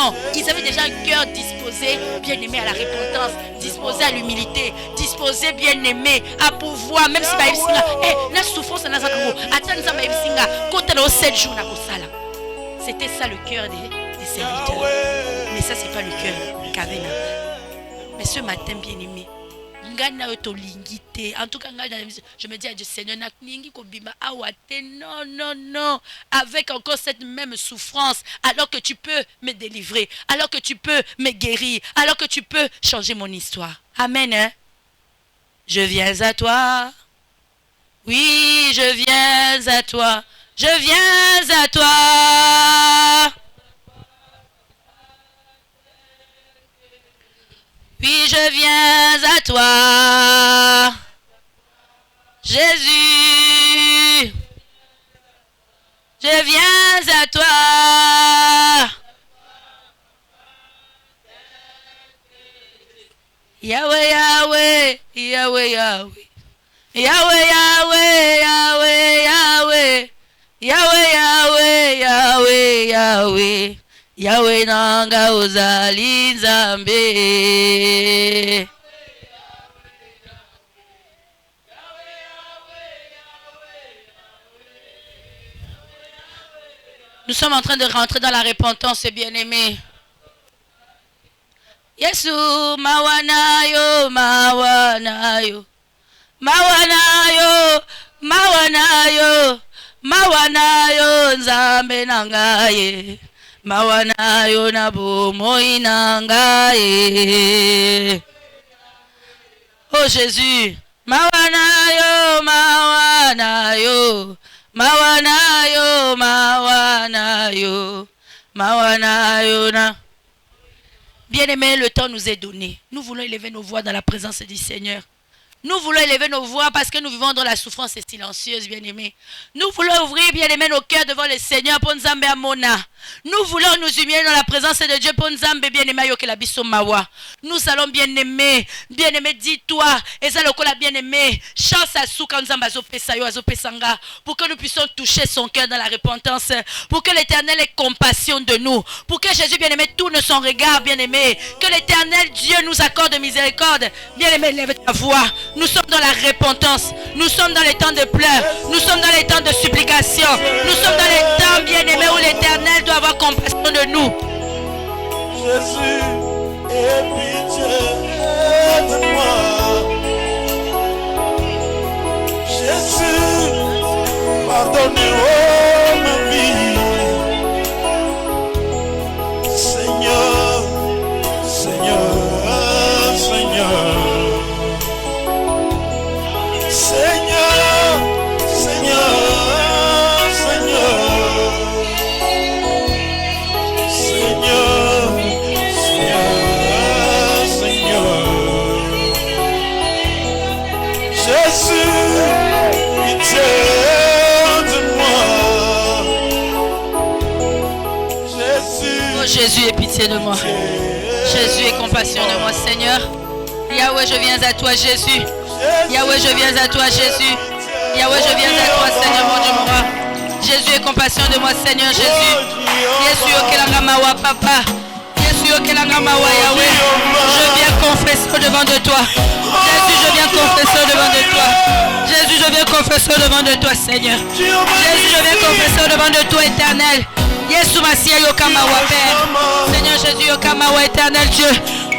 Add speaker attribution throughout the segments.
Speaker 1: Non, ils avaient déjà un cœur disposé, bien aimé, à la repentance, disposé à l'humilité, disposé, bien aimé, à pouvoir, même si la souffrance, c'était ça le cœur des serviteurs. Mais ça, c'est pas le cœur qu'avait Nabal. Mais ce matin, bien aimé, en tout cas, je me dis à Dieu, Seigneur, non, non, non, avec encore cette même souffrance, alors que tu peux me délivrer, alors que tu peux me guérir, alors que tu peux changer mon histoire. Amen. Hein? Je viens à toi. Oui, je viens à toi. Je viens à toi. Oui, je viens à toi, Jésus. Je viens à toi. Yahweh, Yahweh, Yahweh, Yahweh. Yahweh, Yahweh, Yahweh, Yahweh. Yahweh, Yahweh, Yahweh, Yahweh. Yahweh nanga uzali nzambe. Nous sommes en train de rentrer dans la repentance, bien-aimés. Yesu, mawanayo, mawanayo. Mawanayo, mawanayo. Mawanayo, nzambe nangaye. Mawanayo na bomoi nangaye. Oh Jésus, mawanayo, mawanayo. Mawanayo, mawanayo. Mawanayo na. Bien-aimés, le temps nous est donné. Nous voulons élever nos voix dans la présence du Seigneur. Nous voulons élever nos voix parce que nous vivons dans la souffrance silencieuse, bien-aimés. Nous voulons ouvrir, bien-aimés, nos cœurs devant le Seigneur pour Nzambe Amona. Nous voulons nous humilier dans la présence de Dieu pour Nzambe bien-aimé Yokela Biso Mawa. Nous allons bien-aimés, dis-toi, et ça le cola bien-aimé, chance à Souka Nzamba Zopesa Yo Azopesanga, pour que nous puissions toucher son cœur dans la repentance, pour que l'Éternel ait compassion de nous, pour que Jésus bien-aimé tourne son regard bien-aimé, que l'Éternel Dieu nous accorde miséricorde. Bien-aimé, lève ta voix. Nous sommes dans la repentance, nous sommes dans les temps de pleurs, nous sommes dans les temps de supplication, nous sommes dans les temps bien-aimés où l'Éternel doit avoir compassion de nous.
Speaker 2: Jésus, aie pitié de moi. Jésus, pardonne-moi ma vie. Seigneur, Seigneur, Seigneur. Seigneur, Seigneur, Seigneur. Seigneur, Seigneur, Seigneur. Jésus, pitié de moi. Jésus,
Speaker 1: oh Jésus, aie pitié de moi. Jésus, aie compassion de moi, Seigneur. Yahweh, je viens à toi, Jésus. Yahweh, je viens à toi, Jésus. Yahweh, je viens à toi, Seigneur, mon Dieu, mon roi. Jésus, aie compassion de moi, Seigneur, Jésus. Yesu, yokelanga mawa, papa. Yesu, yokelanga mawa, Yahweh. Je viens confesser devant de toi. Jésus, je viens confesser devant de toi. Jésus, je viens confesser devant de toi, Seigneur. Jésus, je viens confesser devant de toi, éternel. Yesu, Masia, yokamawa, Père. Seigneur Jésus, yokamawa, éternel Dieu.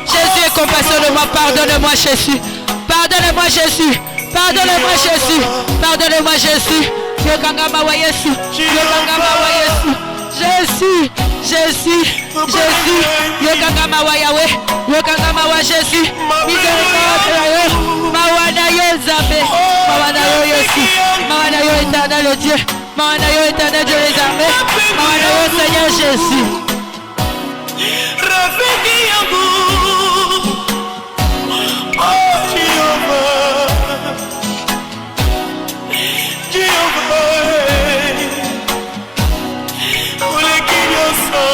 Speaker 1: Jésus, aie compassion de moi, pardonne-moi, Jésus. Pardonne-moi, Jésus. Pardonne-moi, Jésus. Pardonne-moi, Jésus. Yokangamawa, Yesu. Yokangamawa, Yesu. Jésus, Jésus, Jésus. Yokangamawa, Yahweh. Yokangamawa, Jésus. Miséricorde, Yahweh. Mawana, Yezabe. Mawana, Yesu. Mawana, éternel Dieu. Mawana, éternel Dieu les armées. Mawana, Seigneur Jésus.
Speaker 2: Rafiki yangu. Oh, Jehovah. Jehovah. Oleki nyonso.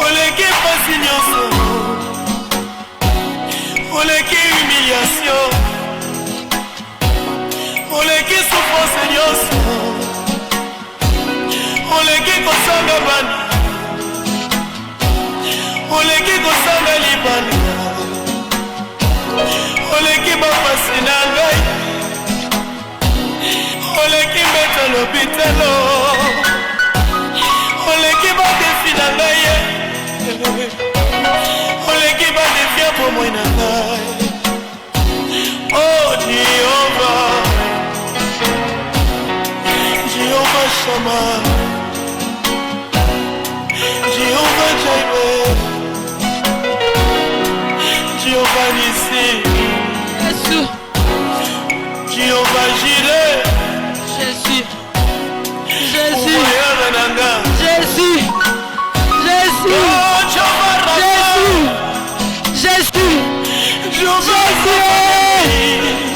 Speaker 2: Oleki pasi nyonso. Oleki humiliation. Oleki souffrance nyonso. Oleki kosanga bana. oleki mbeta lopitalo oleki badefi na ngai oleki badefi ya bomoi na ngai oh Jehova Jehova Shama Jehova Jireh Jehova Nissi
Speaker 1: Jésus
Speaker 2: Jehova Jireh
Speaker 1: Jésus
Speaker 2: Jésus
Speaker 1: Jésus Jésus Jésus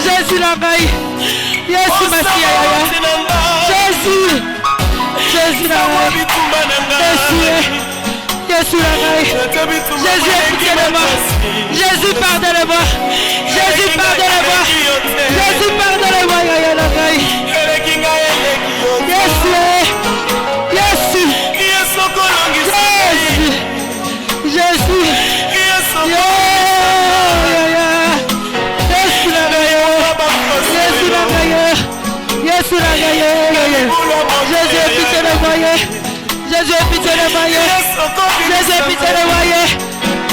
Speaker 1: Jésus la maille Jésus Massia Jésus Jésus la maille Jésus la maille Jésus pitié de moi Jésus pardonne-moi Jésus pardonne-moi Jésus pardonne-moi Yaya la maille Jésus Jésus Jésus Jésus la gaillère, Jésus pitié de moi, Jésus pitié de moi,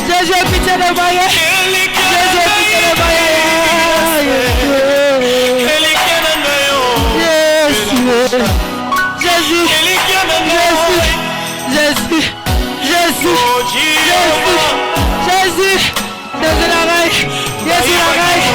Speaker 1: Jésus pitié de moi, Jésus pitié de moi, Jésus pitié de moi, Jésus, Jésus, Jésus, Jésus, Jésus la raille, Jésus la raille,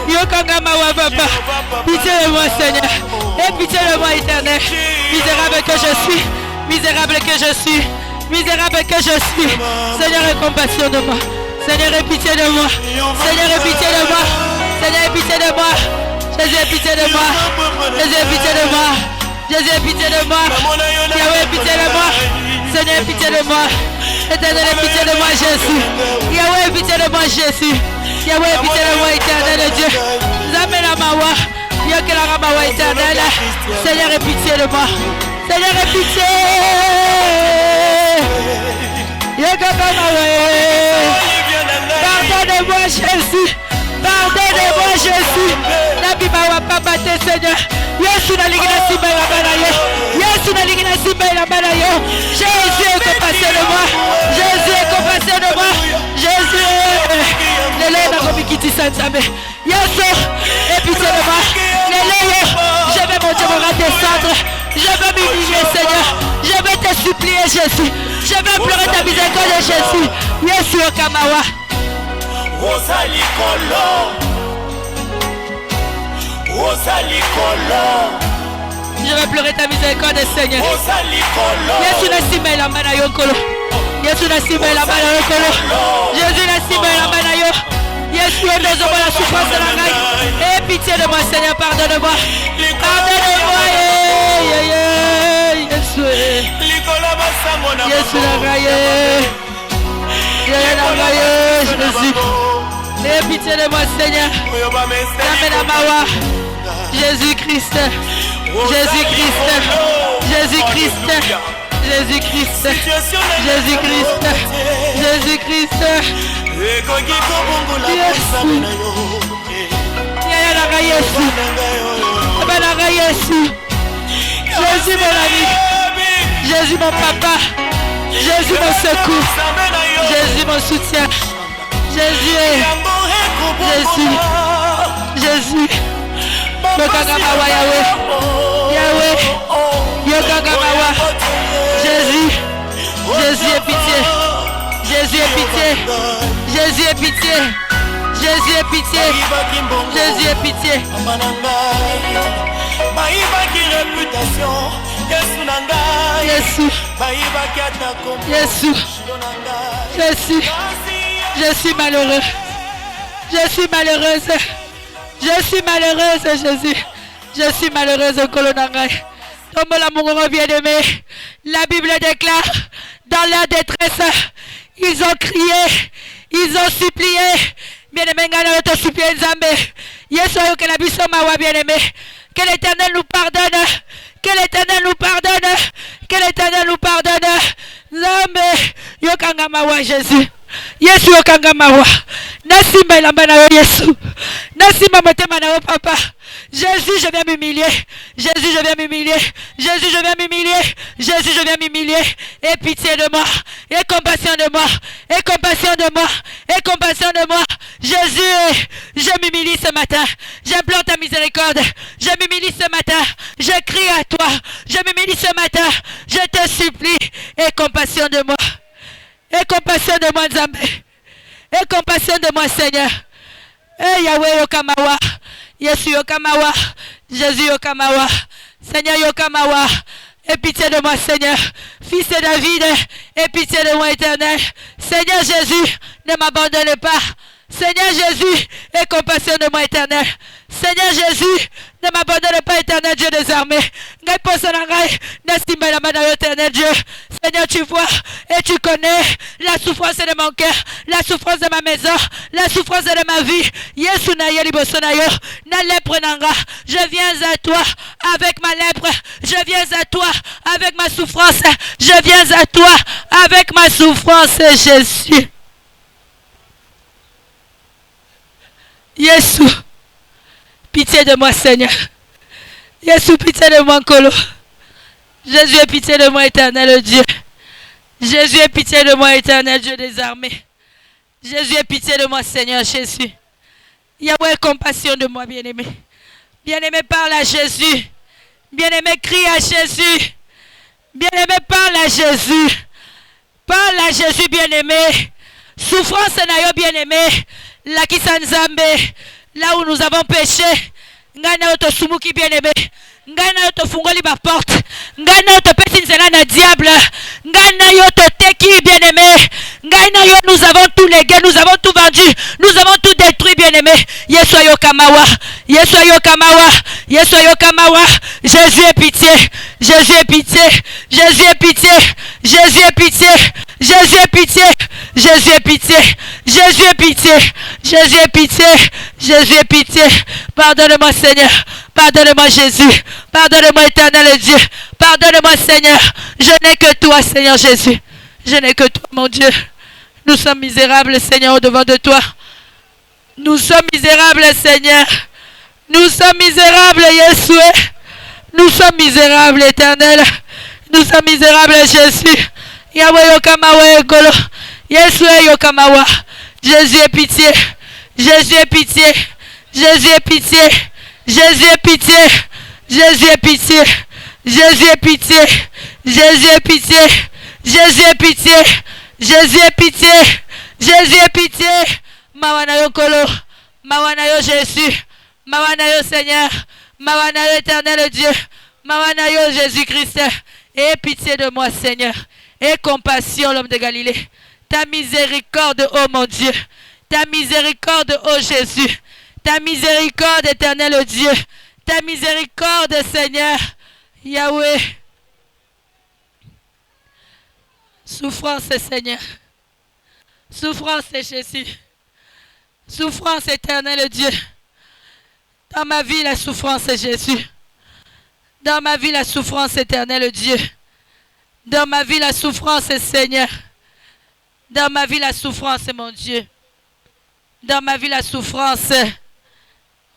Speaker 1: Yokangama wa papa, pitié de moi Seigneur, et pitié de moi éternel, misérable que je suis, misérable que je suis, misérable que je suis, Seigneur aie compassion de moi, Seigneur aie pitié de moi, Seigneur aie pitié de moi, Seigneur aie pitié de moi, Jésus aie pitié de moi, Jésus aie pitié de moi, Jésus aie pitié de moi, Yahweh aie pitié de moi, Seigneur aie pitié de moi, éternel aie pitié de moi Jésus, Yahweh aie pitié de moi Jésus. Yahweh, pitié de moi, éternel de Dieu. Zamena mawa, Yokela mawa éternel. Seigneur, aie pitié de moi. Seigneur, aie pitié. Yokela mawa. Pardonne-moi, Jésus. Pardonne-moi, Jésus. Nabi mawa papa te Seigneur. Yesu na ligina simba la banayo. Yesu na ligina simba la banayo. Jésus est compassé de moi. Jésus est compassé de moi. Jésus. Je vais monter mon descendre. Je veux m'humilier Seigneur. Je vais te supplier Jésus. Je vais pleurer ta miséricorde Jésus. Yesu Okamawa. Je vais pleurer ta miséricorde Seigneur. Yesu na simba la mana yokolo. Yesu na simba la mana yokolo. Jésus na simba la mana yo. Yesu est dans la souffrance de la main. Aie pitié de moi Seigneur, pardonne-moi. Pardonne-moi. Yesu. Yesu la gaille. Jésus. Aie pitié de moi Seigneur. Jésus-Christ. Jésus-Christ. Jésus-Christ. Jésus-Christ. Jésus-Christ. Jésus-Christ. Jésus mon ami, Jésus mon papa, Jésus mon secours, Jésus mon soutien, Jésus, Jésus, Yokangamawa Yahweh, Yahweh, Yokangamawa, Jésus, Jésus est pitié. Jésus est pitié. Jésus est pitié. Jésus est pitié. Jésus est pitié. Jésus. Jésus. Jésus. Je suis malheureux. Je suis malheureuse. Je suis malheureuse, Jésus. Je suis malheureuse, Kolonangai. Tombola mon bien-aimé. La Bible déclare, dans leur détresse, ils ont crié, ils ont supplié. Bien-aimé, nous te supplié, Nzambe. Yesu, que la bison mawa, bien-aimé. Que l'Éternel nous pardonne. Que l'Éternel nous pardonne. Que l'Éternel nous pardonne. Nzambe, yokanga mawa, Jésus. Yesu, yokanga mawa. Nasimba ilamba na Yesu. Nasimba motema na papa. Jésus, je viens m'humilier. Jésus, je viens m'humilier. Jésus, je viens m'humilier. Jésus, je viens m'humilier. Aie pitié de moi. Aie compassion de moi. Aie compassion de moi. Aie compassion de moi. Jésus, je m'humilie ce matin. J'implore ta miséricorde. Je m'humilie ce matin. Je crie à toi. Je m'humilie ce matin. Je te supplie. Aie compassion de moi. Aie compassion de moi, Nzambe. Aie compassion de moi, Seigneur. Eh Yahweh Yokamawa. Yesu Yokamawa. Jésus Yokamawa. Seigneur Yokamawa. Aie pitié de moi, Seigneur. Fils de David, aie pitié de moi, Éternel. Seigneur Jésus, ne m'abandonne pas. Seigneur Jésus, aie compassion de moi, Éternel. Seigneur Jésus, ne m'abandonne pas, Éternel Dieu des armées. Éternel Dieu. Seigneur, tu vois et tu connais la souffrance de mon cœur, la souffrance de ma maison, la souffrance de ma vie. Yesu na yeli bosonayo, na lèpre nanga. Je viens à toi avec ma lèpre. Je viens à toi avec ma souffrance. Je viens à toi avec ma souffrance, Jésus. Yesu, pitié de moi, Seigneur. Yesu, pitié de moi, Kolo. Jésus, aie pitié de moi, Éternel Dieu. Jésus, aie pitié de moi, Éternel Dieu des armées. Jésus, aie pitié de moi, Seigneur Jésus. Yahweh, compassion de moi, bien-aimé. Bien-aimé, parle à Jésus. Bien-aimé, crie à Jésus. Bien-aimé, parle à Jésus. Parle à Jésus, bien-aimé. Souffrance, nayo, bien-aimé. La Kisanzambe, là où nous avons péché. Ngana oto sumuki, bien-aimé. Ngana oto fungoli ma porte. Ngana oto pesi nzela na diable. Ngana yoto teki, bien-aimé. Ngana yo, nous avons tout légué, nous avons tout vendu, nous avons tout détruit, bien-aimé. Yesu Yokamawa, Yesu Yokamawa, Yesu Yokamawa. Jésus ait pitié, Jésus ait pitié, Jésus ait pitié, Jésus ait pitié, Jésus ait pitié, Jésus ait pitié, Jésus ait pitié, Jésus ait pitié, Jésus ait pitié. Pardonne-moi, Seigneur. Pardonne-moi, Jésus. Pardonne-moi, Éternel Dieu. Pardonne-moi, Seigneur. Je n'ai que toi, Seigneur Jésus. Je n'ai que toi, mon Dieu. Nous sommes misérables, Seigneur, au-devant de toi. Nous sommes misérables, Seigneur. Nous sommes misérables, Yeshua. Nous sommes misérables, Éternel. Nous sommes misérables, Jésus. Yahweh Yokamawa Egolo. Yeshua Yokamawa. Jésus ait pitié. Jésus ait pitié. Jésus ait pitié. Jésus ait pitié. Jésus ait pitié. Jésus ait pitié. Jésus ait pitié. Jésus ait pitié. Jésus ait pitié. Jésus ait pitié. Mawanayo Kolo. Mawanayo Jésus. Mawanayo Seigneur. Mawanayo Éternel Dieu. Mawanayo Jésus-Christ. Aie pitié de moi, Seigneur. Aie compassion, l'homme de Galilée. Ta miséricorde, ô mon Dieu. Ta miséricorde, ô Jésus. Ta miséricorde, Éternel Dieu. Ta miséricorde, Seigneur. Yahweh. Souffrance, Seigneur. Souffrance, Jésus. Souffrance, Éternel Dieu. Dans ma vie, la souffrance, Jésus. Dans ma vie, la souffrance, Éternel Dieu. Dans ma vie, la souffrance, Seigneur. Dans ma vie, la souffrance, mon Dieu. Dans ma vie, la souffrance,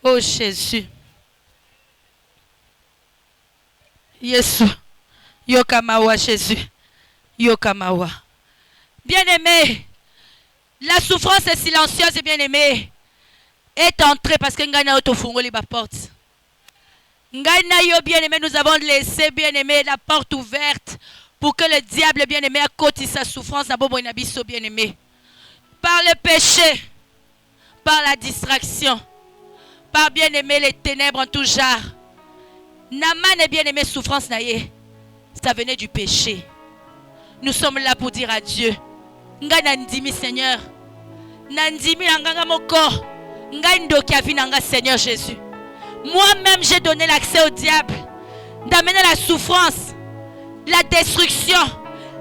Speaker 1: oh Jésus. Yesu. Yokamawa, Jésus. Yokamawa. Bien-aimé, la souffrance est silencieuse, bien-aimé, est entrée parce que Ngana Otofungoli ma porte. Ngana yo, bien-aimé, nous avons laissé, bien-aimé, la porte ouverte pour que le diable, bien-aimé, a côté sa souffrance, bien-aimé. Par le péché, par la distraction, par, bien-aimé, les ténèbres en tout genre. Naman est bien-aimé, souffrance, ça venait du péché. Nous sommes là pour dire à Dieu, Nga nandimi, Seigneur. Nandimi anganga moko. Seigneur Jésus. Moi-même, j'ai donné l'accès au diable d'amener la souffrance, la destruction.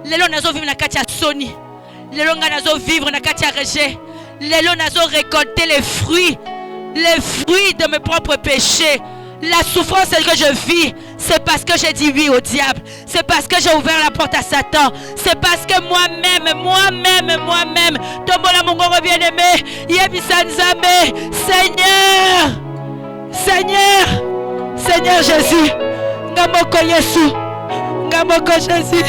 Speaker 1: Lelo nazo vivre na kati ya soni. Lelo nazo vivre na kati ya rejet. Lelo nazo récolter les fruits de mes propres péchés. La souffrance que je vis, c'est parce que j'ai dit oui au diable. C'est parce que j'ai ouvert la porte à Satan. C'est parce que moi-même, Tombola Mongoro bien-aimé, Yebisa Nzambe, Seigneur Jésus, Ngamoko Yesu, Ngamoko Jésus,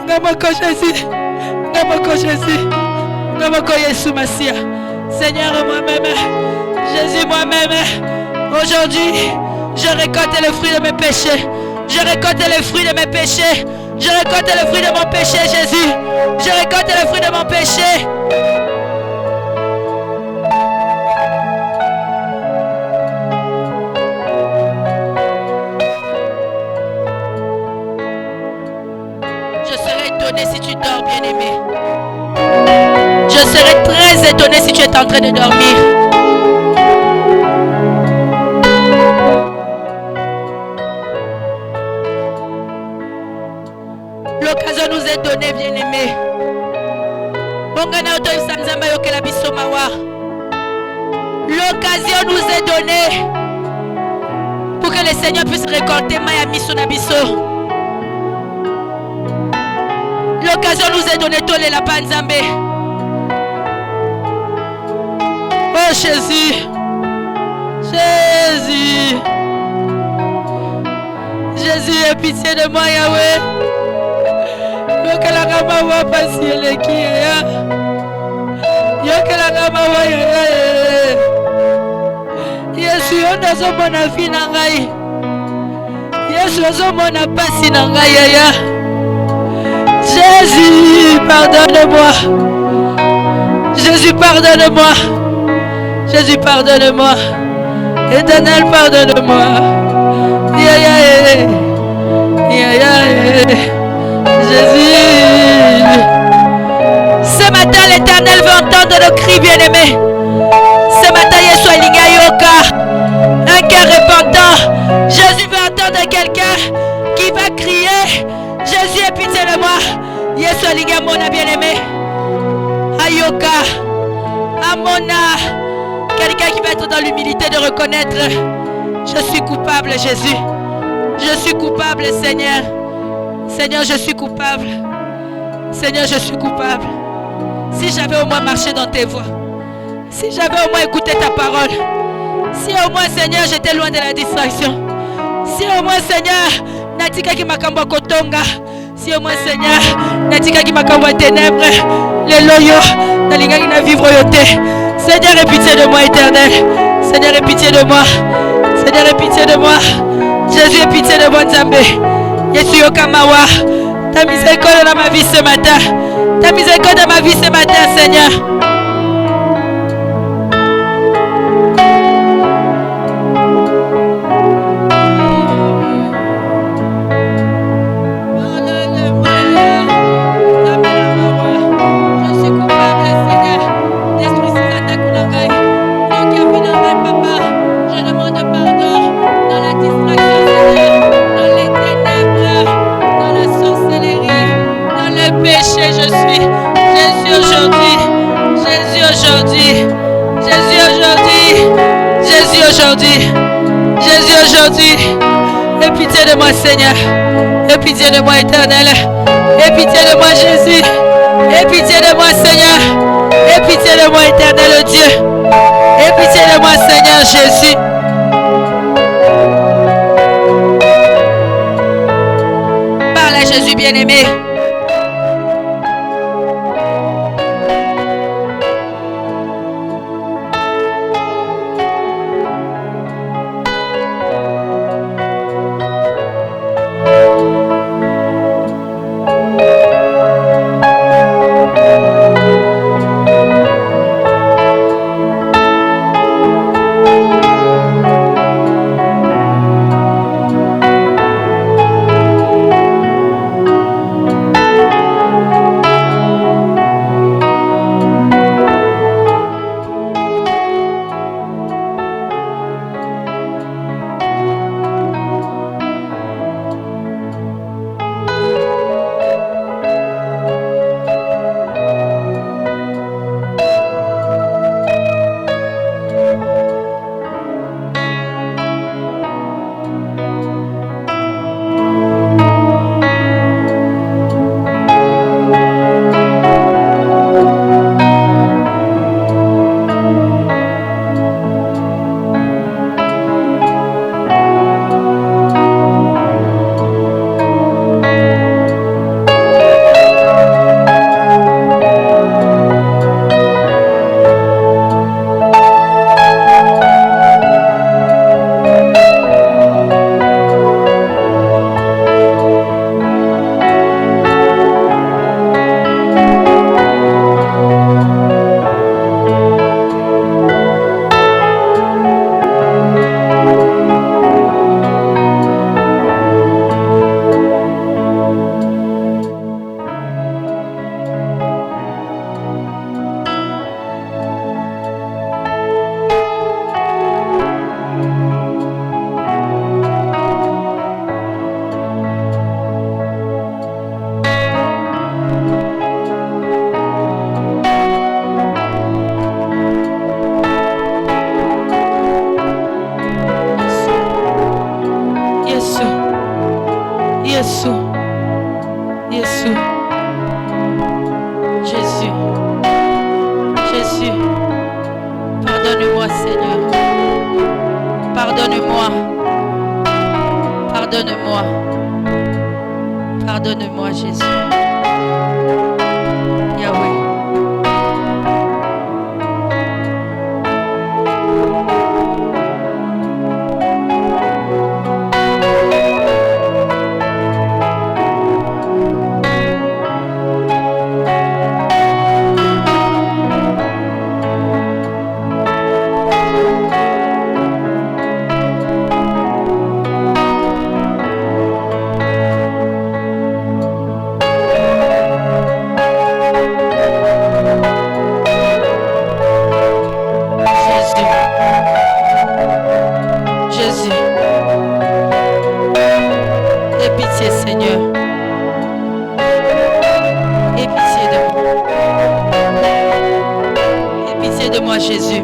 Speaker 1: Ngamoko Jésus, Ngamoko Jésus, Ngamoko Yesu Massia. Seigneur moi-même, Jésus moi-même, aujourd'hui, je récolte le fruit de mes péchés. Je récolte le fruit de mes péchés. Je récolte le fruit de mon péché, Jésus. Je récolte le fruit de mon péché. Je serai étonné si tu dors, bien-aimé. Je serai très étonné si tu es en train de dormir. L'occasion nous est donnée, bien-aimé. L'occasion nous est donnée pour que le Seigneur puisse récolter Mayami Sonabiso. L'occasion nous est donnée, Tolé la Panzambé. Oh Jésus, Jésus, Jésus, aie pitié de moi, Yahweh. Yokelanga mawa pasi eleki ya. Yokelanga mawa ya. Yesu yonazo mona vie na ngai. Yesu yonazo mona pasi na ngai ya. Jésus, pardonne-moi. Jésus, pardonne-moi. Jésus, pardonne-moi. Éternel, pardonne-moi. Jésus. Ce matin, l'Éternel veut entendre nos cris, bien-aimés. Ce matin, Yesu Alinga Yoka, un cœur repentant. Jésus veut entendre quelqu'un qui va crier. Jésus, aie pitié de moi. Yesu Alinga Mona, bien-aimé. Ayoka, Amona. Quelqu'un qui va être dans l'humilité de reconnaître: je suis coupable, Jésus. Je suis coupable, Seigneur. Seigneur, je suis coupable. Seigneur, je suis coupable. Si j'avais au moins marché dans tes voies, si j'avais au moins écouté ta parole, si au moins, Seigneur, j'étais loin de la distraction, si au moins, Seigneur, Natika qui m'a kambo kotonga, si au moins, Seigneur, Natika qui m'a kambo ténèbres, les loyaux, Nalinga qui n'a vivre yoté. Seigneur, aie pitié de moi, éternel. Seigneur, aie pitié de moi. Seigneur, aie pitié de moi. Jésus, aie pitié de moi, Nzambe. Yesu Yokamawa. Ta miséricorde dans ma vie ce matin. Ta miséricorde dans ma vie ce matin, Seigneur. Jésus aujourd'hui, aie pitié de moi, Seigneur. Aie pitié de moi, éternel. Aie pitié de moi, Jésus. Aie pitié de moi, Seigneur. Aie pitié de moi, éternel Dieu. Aie pitié de moi, Seigneur Jésus. Parle à Jésus bien-aimé. Yesu. Yesu. Jésus. Jésus. Pardonne-moi, Seigneur. Pardonne-moi. Pardonne-moi. Pardonne-moi, Jésus. Yahweh. Jésus.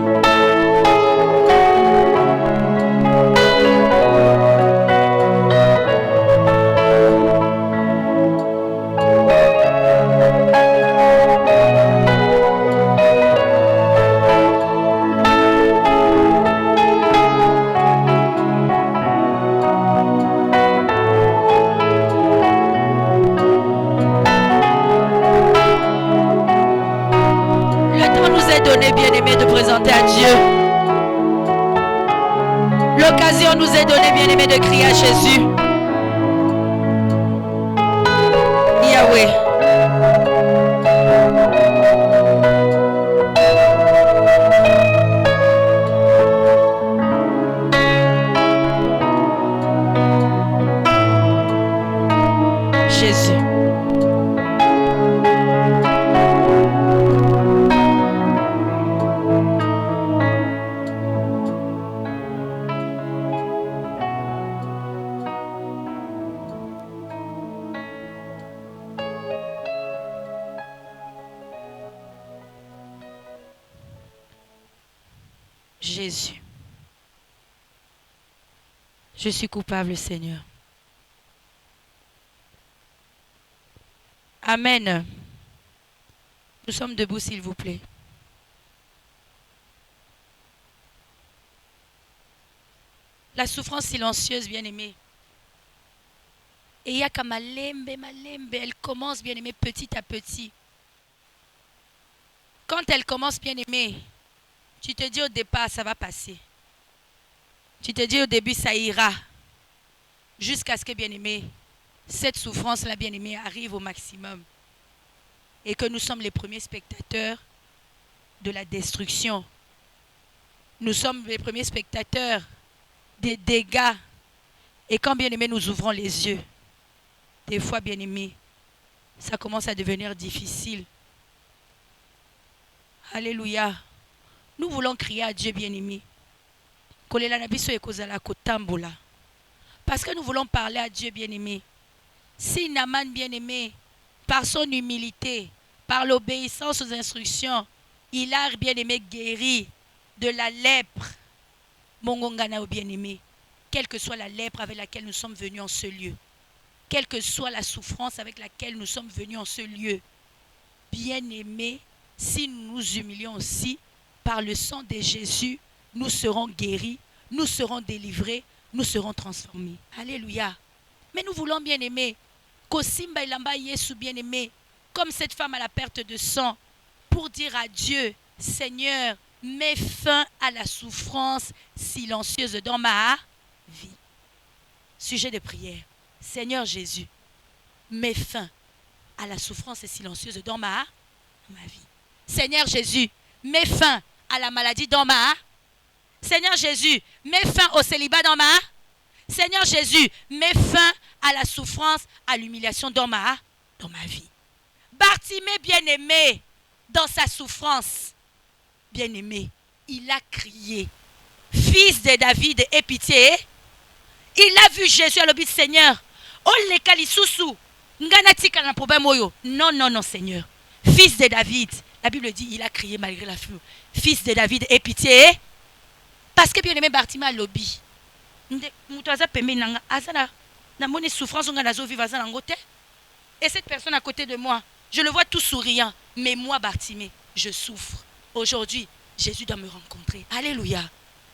Speaker 1: Bien-aimé, de présenter à Dieu. L'occasion nous est donnée, bien-aimé, de crier à Jésus. Yahweh. Jésus. Jésus, je suis coupable, Seigneur. Amen. Nous sommes debout, s'il vous plaît. La souffrance silencieuse, bien-aimée. Et il y a comme malembe, elle commence, bien-aimée, petit à petit. Quand elle commence, bien-aimée, tu te dis au départ, ça va passer. Tu te dis au début, ça ira. Jusqu'à ce que, bien-aimé, cette souffrance-là, bien-aimé, arrive au maximum. Et que nous sommes les premiers spectateurs de la destruction. Nous sommes les premiers spectateurs des dégâts. Et quand, bien-aimé, nous ouvrons les yeux, des fois, bien-aimé, ça commence à devenir difficile. Alléluia. Nous voulons crier à Dieu bien-aimé. Parce que nous voulons parler à Dieu bien-aimé. Si Naaman bien-aimé, par son humilité, par l'obéissance aux instructions, il a bien-aimé guéri de la lèpre. Mongongana bien-aimé. Quelle que soit la lèpre avec laquelle nous sommes venus en ce lieu. Quelle que soit la souffrance avec laquelle nous sommes venus en ce lieu. Bien-aimé, si nous nous humilions aussi, par le sang de Jésus, nous serons guéris, nous serons délivrés, nous serons transformés. Alléluia. Mais nous voulons bien aimer, Kosimba Ilamba Yesu bien aimé, comme cette femme à la perte de sang, pour dire à Dieu, Seigneur, mets fin à la souffrance silencieuse dans ma vie. Sujet de prière. Seigneur Jésus, mets fin à la souffrance silencieuse dans ma vie. Seigneur Jésus, mets fin à la maladie dans ma. Seigneur Jésus, mets fin au célibat dans ma. Seigneur Jésus, mets fin à la souffrance, à l'humiliation dans ma vie. Bartimée bien-aimé, dans sa souffrance, bien-aimé, il a crié, Fils de David, aie pitié. Il a vu Jésus à l'obéit, Seigneur. Oh les kalisusu, nganatika na problème oyo. Non, non, non, Seigneur. Fils de David. La Bible dit, il a crié malgré la foule. Fils de David, aie pitié. Parce que bien aimé Bartimée à l'obéit. Namoni souffrance on a nazo vivre dans côté. Et cette personne à côté de moi, je le vois tout souriant, mais moi Bartimée, je souffre. Aujourd'hui, Jésus doit me rencontrer. Alléluia.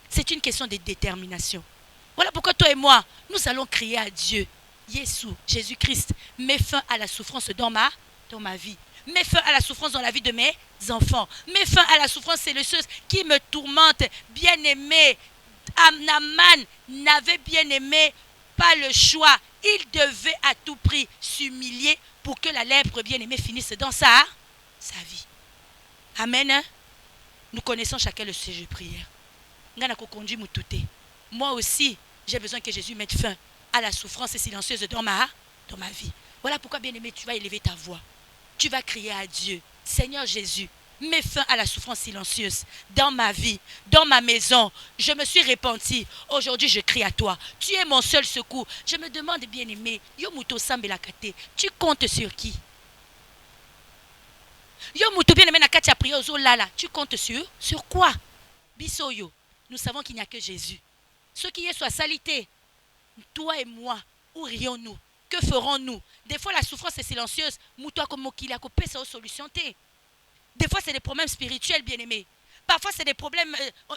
Speaker 1: C'est une question de détermination. Voilà pourquoi toi et moi, nous allons crier à Dieu. Yeshua, Jésus-Christ, mets fin à la souffrance dans ma vie. Mets fin à la souffrance dans la vie de mes enfants. Mets fin à la souffrance sélecieuse qui me tourmente. Bien-aimé, Naman n'avait bien aimé pas le choix. Il devait à tout prix s'humilier pour que la lèpre bien-aimée finisse dans sa vie. Amen. Nous connaissons chacun le sujet de prière. Moi aussi, j'ai besoin que Jésus mette fin à la souffrance silencieuse dans ma vie. Voilà pourquoi, bien-aimé, tu vas élever ta voix. Tu vas crier à Dieu. Seigneur Jésus, mets fin à la souffrance silencieuse dans ma vie, dans ma maison. Je me suis repenti. Aujourd'hui, je crie à toi. Tu es mon seul secours. Je me demande, bien-aimé, tu comptes sur qui? Tu comptes sur quoi? Bisoyo, nous savons qu'il n'y a que Jésus. Ce qui est soit salité, toi et moi, où rions-nous? Que ferons-nous? Des fois, la souffrance est silencieuse. Des fois, c'est des problèmes spirituels, bien-aimés. Parfois, c'est des problèmes,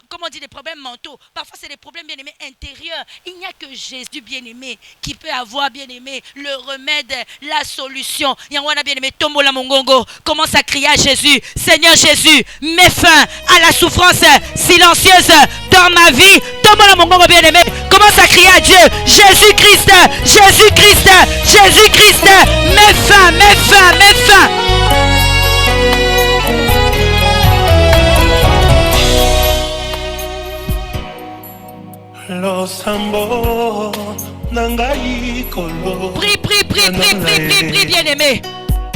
Speaker 1: comment on dit, des problèmes mentaux. Parfois, c'est des problèmes, bien-aimés, intérieurs. Il n'y a que Jésus, bien-aimé, qui peut avoir, bien-aimé, le remède, la solution. Yangwana, bien-aimé, Tombola Mongongo, commence à crier à Jésus. Seigneur Jésus, mets fin à la souffrance silencieuse dans ma vie. Tombola Mongongo, bien-aimé, commence à crier à Dieu. Jésus-Christ, Jésus-Christ, Jésus-Christ, mets fin, mets fin, mets fin. Prie, prie, prie, prie, prie, prie, prie, bien-aimé.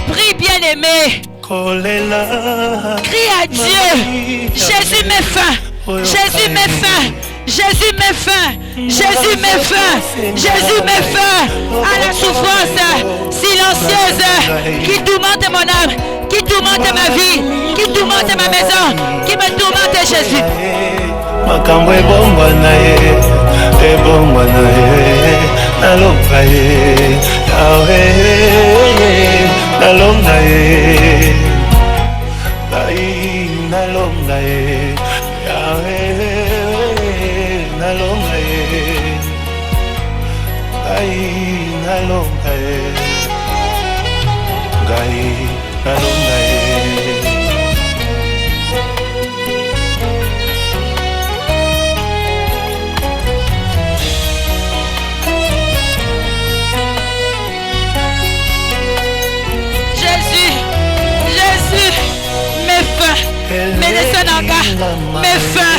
Speaker 1: Prie, bien-aimé. Crie à Dieu. Jésus met fin. Jésus met fin. Jésus met fin. Jésus met fin. Jésus met fin à la souffrance silencieuse qui tourmente mon âme, qui tourmente ma vie, qui tourmente ma maison, qui me tourmente, Jésus.
Speaker 2: Makambo ebongwa na ye, nalonga ye, Yahweh, nalonga ye, nalonga ye, Yahweh, nalonga ye, nalonga ye, nalonga ye.
Speaker 1: Menesananga, mets fin,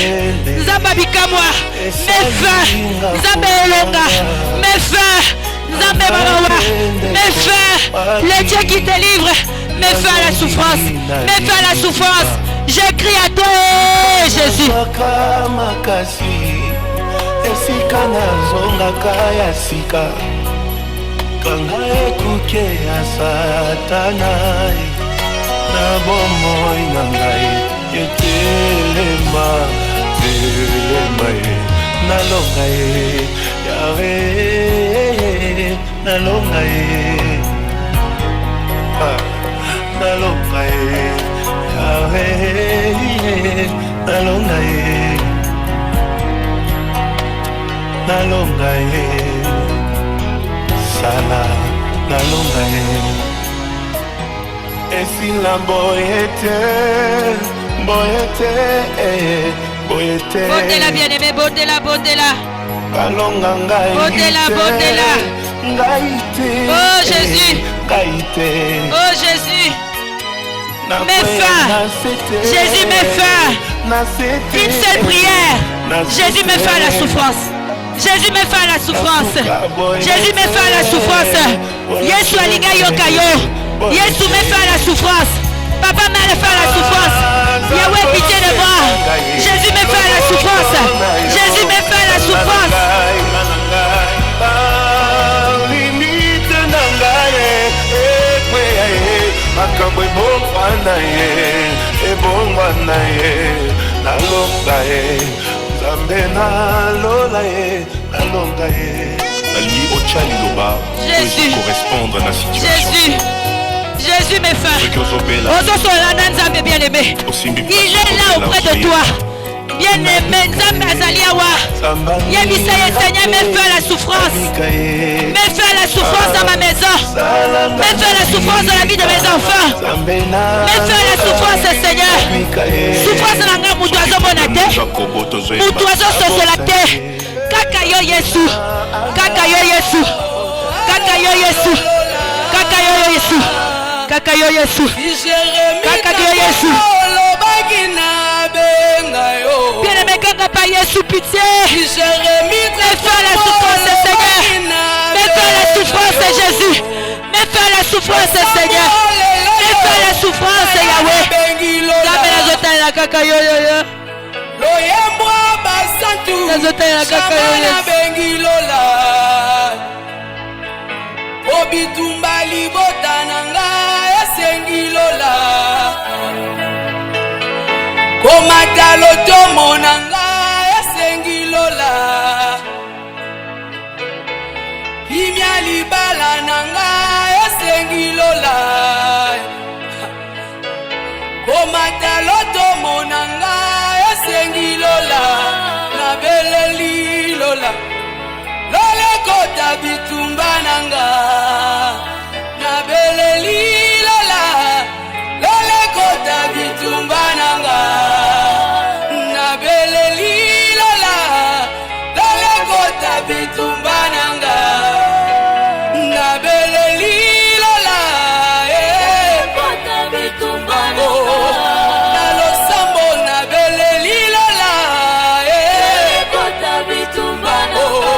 Speaker 1: Zamba Bikamwa, mets fin, Zamba Elonga, mets fin, Zamba Barawa, mets fin, le Dieu qui délivre, mets fin à la souffrance, mets fin à la souffrance, je crie à toi, Jésus.
Speaker 2: Na bomoi na ngai etelema telema ye nalonga ye Yahweh nalonga ye nalonga ye Yahweh nalonga ye nalonga ye sala nalonga ye. Esila boyete, boyete, boyete.
Speaker 1: Botez-la, bien-aimé, botez-la, botez-la.
Speaker 2: Kalonga ngai.
Speaker 1: Botez-la, botez-la.
Speaker 2: Ngaite.
Speaker 1: Oh Jésus.
Speaker 2: Ngaite.
Speaker 1: Oh Jésus. Mets fin. Jésus met fin. Une seule prière. Jésus met fin à la souffrance. Jésus met fin à la souffrance. Jésus met fin à la souffrance. Yesu alinga yokayo. Yesu met fin à la souffrance. Papa met fin à la souffrance. Yahweh, pitié de moi. Jésus met fin à la souffrance. Jésus met fin à la souffrance. Jésus.
Speaker 2: Correspondre à la situation.
Speaker 1: Jésus. Jésus, mes frères. Bien-aimé. Il est là auprès de toi. Bien-aimé, Nzambe Azaliawa. Yebissaye, Seigneur, mets fin à la souffrance. Mets fin à la souffrance dans ma maison. Mets fin à la souffrance dans la vie de mes enfants. Mets fin à la souffrance, Seigneur. Souffrance dans la moutoiseau monate. Moutoiseau sur la terre. Kakayo Yesu. Kakayo Yesu. Kakayo Yesu. Kakayo Yesu. Kakayo Yesu. Kakayo Yesu. Bien-aimé, quand pas Yesu, pitié. Mets fin à la souffrance, Seigneur. Mets fin à la souffrance, Jésus. Mets fin à la souffrance, Seigneur. Mets fin à la souffrance, Yahweh. La kakayo yo.
Speaker 3: Obitumba libota nanga esengi lola komata lotomo nanga esengi lola kimia libala nanga esengi lola komata lotomo nanga esengi lola na beleli lola lole kota bitumba nanga na beleli lola lole kota bitumba nanga na beleli lola lole kota bitumba nanga na beleli lola kota bitumba nanga na losambo na beleli lola kota bitumba nanga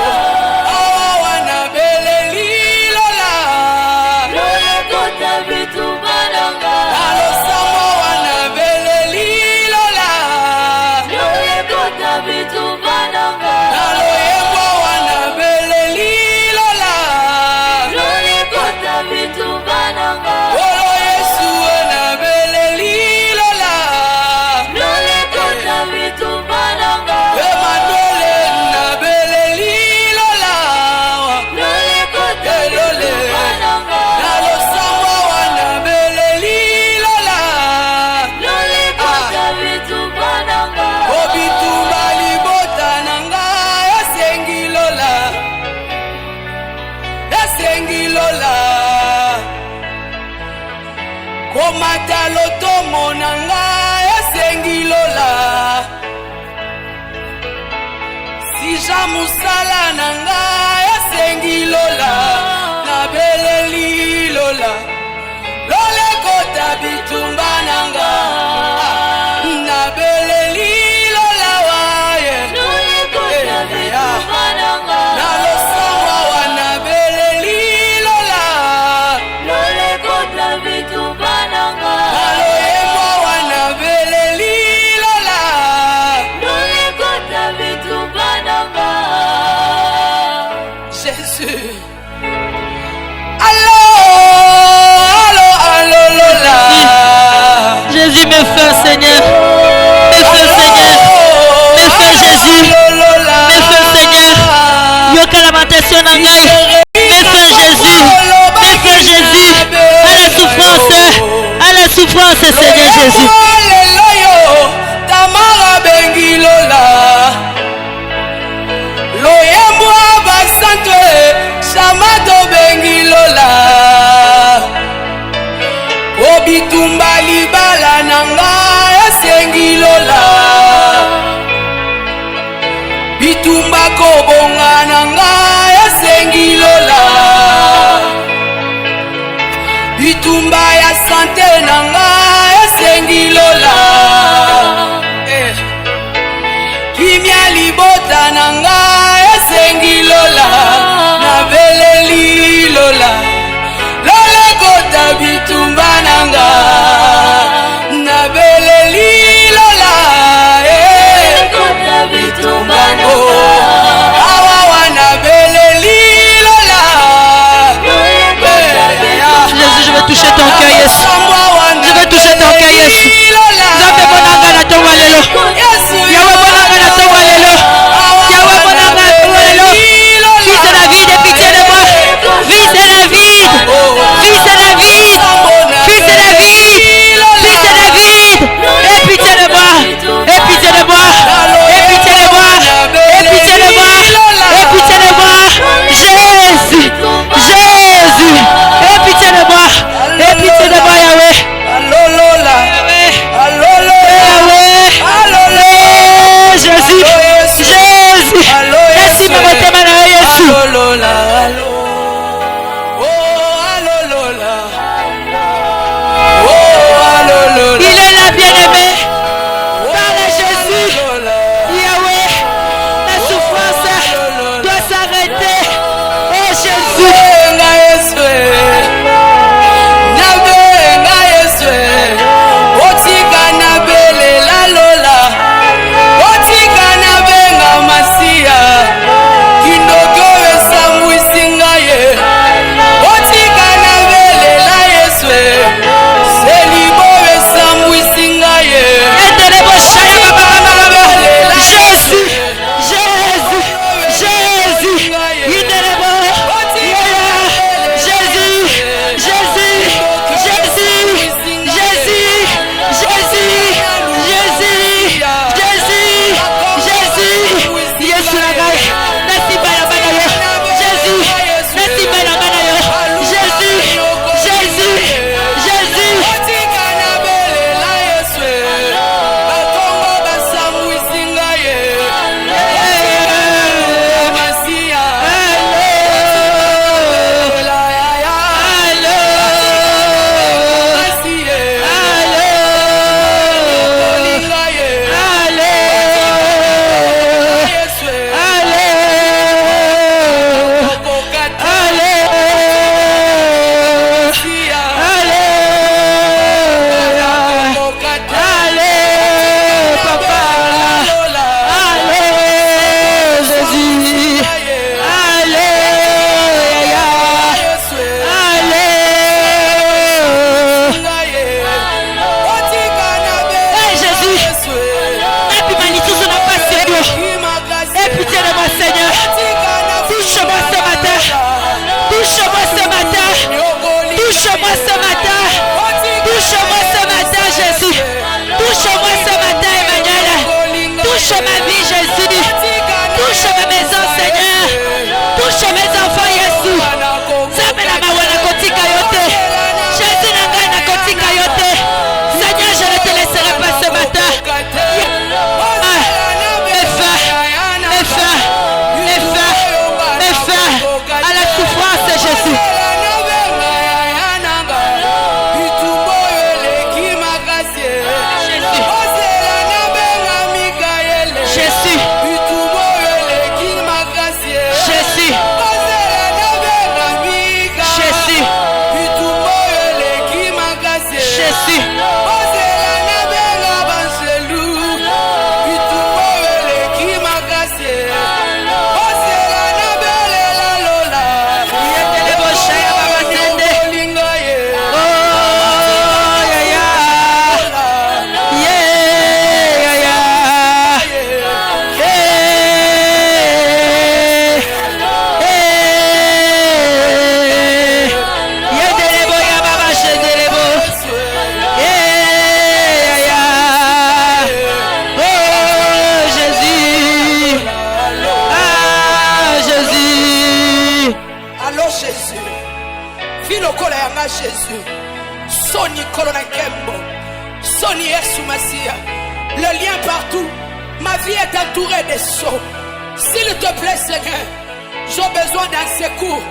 Speaker 3: komata lotomo nanga esengi lola sija musala nanga esengi lola na beleli lola lole kota bitumba nanga na beleli lola waye lole kota bitumba nanga na losamwa wana beleli lola lole kota bitumba nanga aloyemwa wana beleli lola lole kota bitumba nanga Jésus. Allô, allô, allô, lola.
Speaker 1: Jésus, mes frères, Seigneur. Mes frères, Seigneur. Mes frères, Jésus. Mes frères, Seigneur. Yoka lamentation nangai. Mes frères, Jésus. Mes frères, Jésus. À la souffrance. À la souffrance, Seigneur Jésus.
Speaker 3: Tamara bengi lola. Loyemwa basantwe. Shamato bengi lola. Obitumba libala nanga esengi lola. Bitumba kobonga nanga esengi lola. Bitumba ya sante nanga esengi lola. Kimia libota nanga esengi lola. Na beleli lola. Lole kota bitumba nanga na beleli lola kota bitumba nanga awa
Speaker 1: bien-aimé. Parle à Jésus. Yahweh, la souffrance doit s'arrêter. Oh Jésus.
Speaker 3: Jésus. Soni Kolona Kembo. Soni Yesu Masia. Le lien partout. Ma vie est entourée de sauts. S'il te plaît, Seigneur, j'ai besoin d'un secours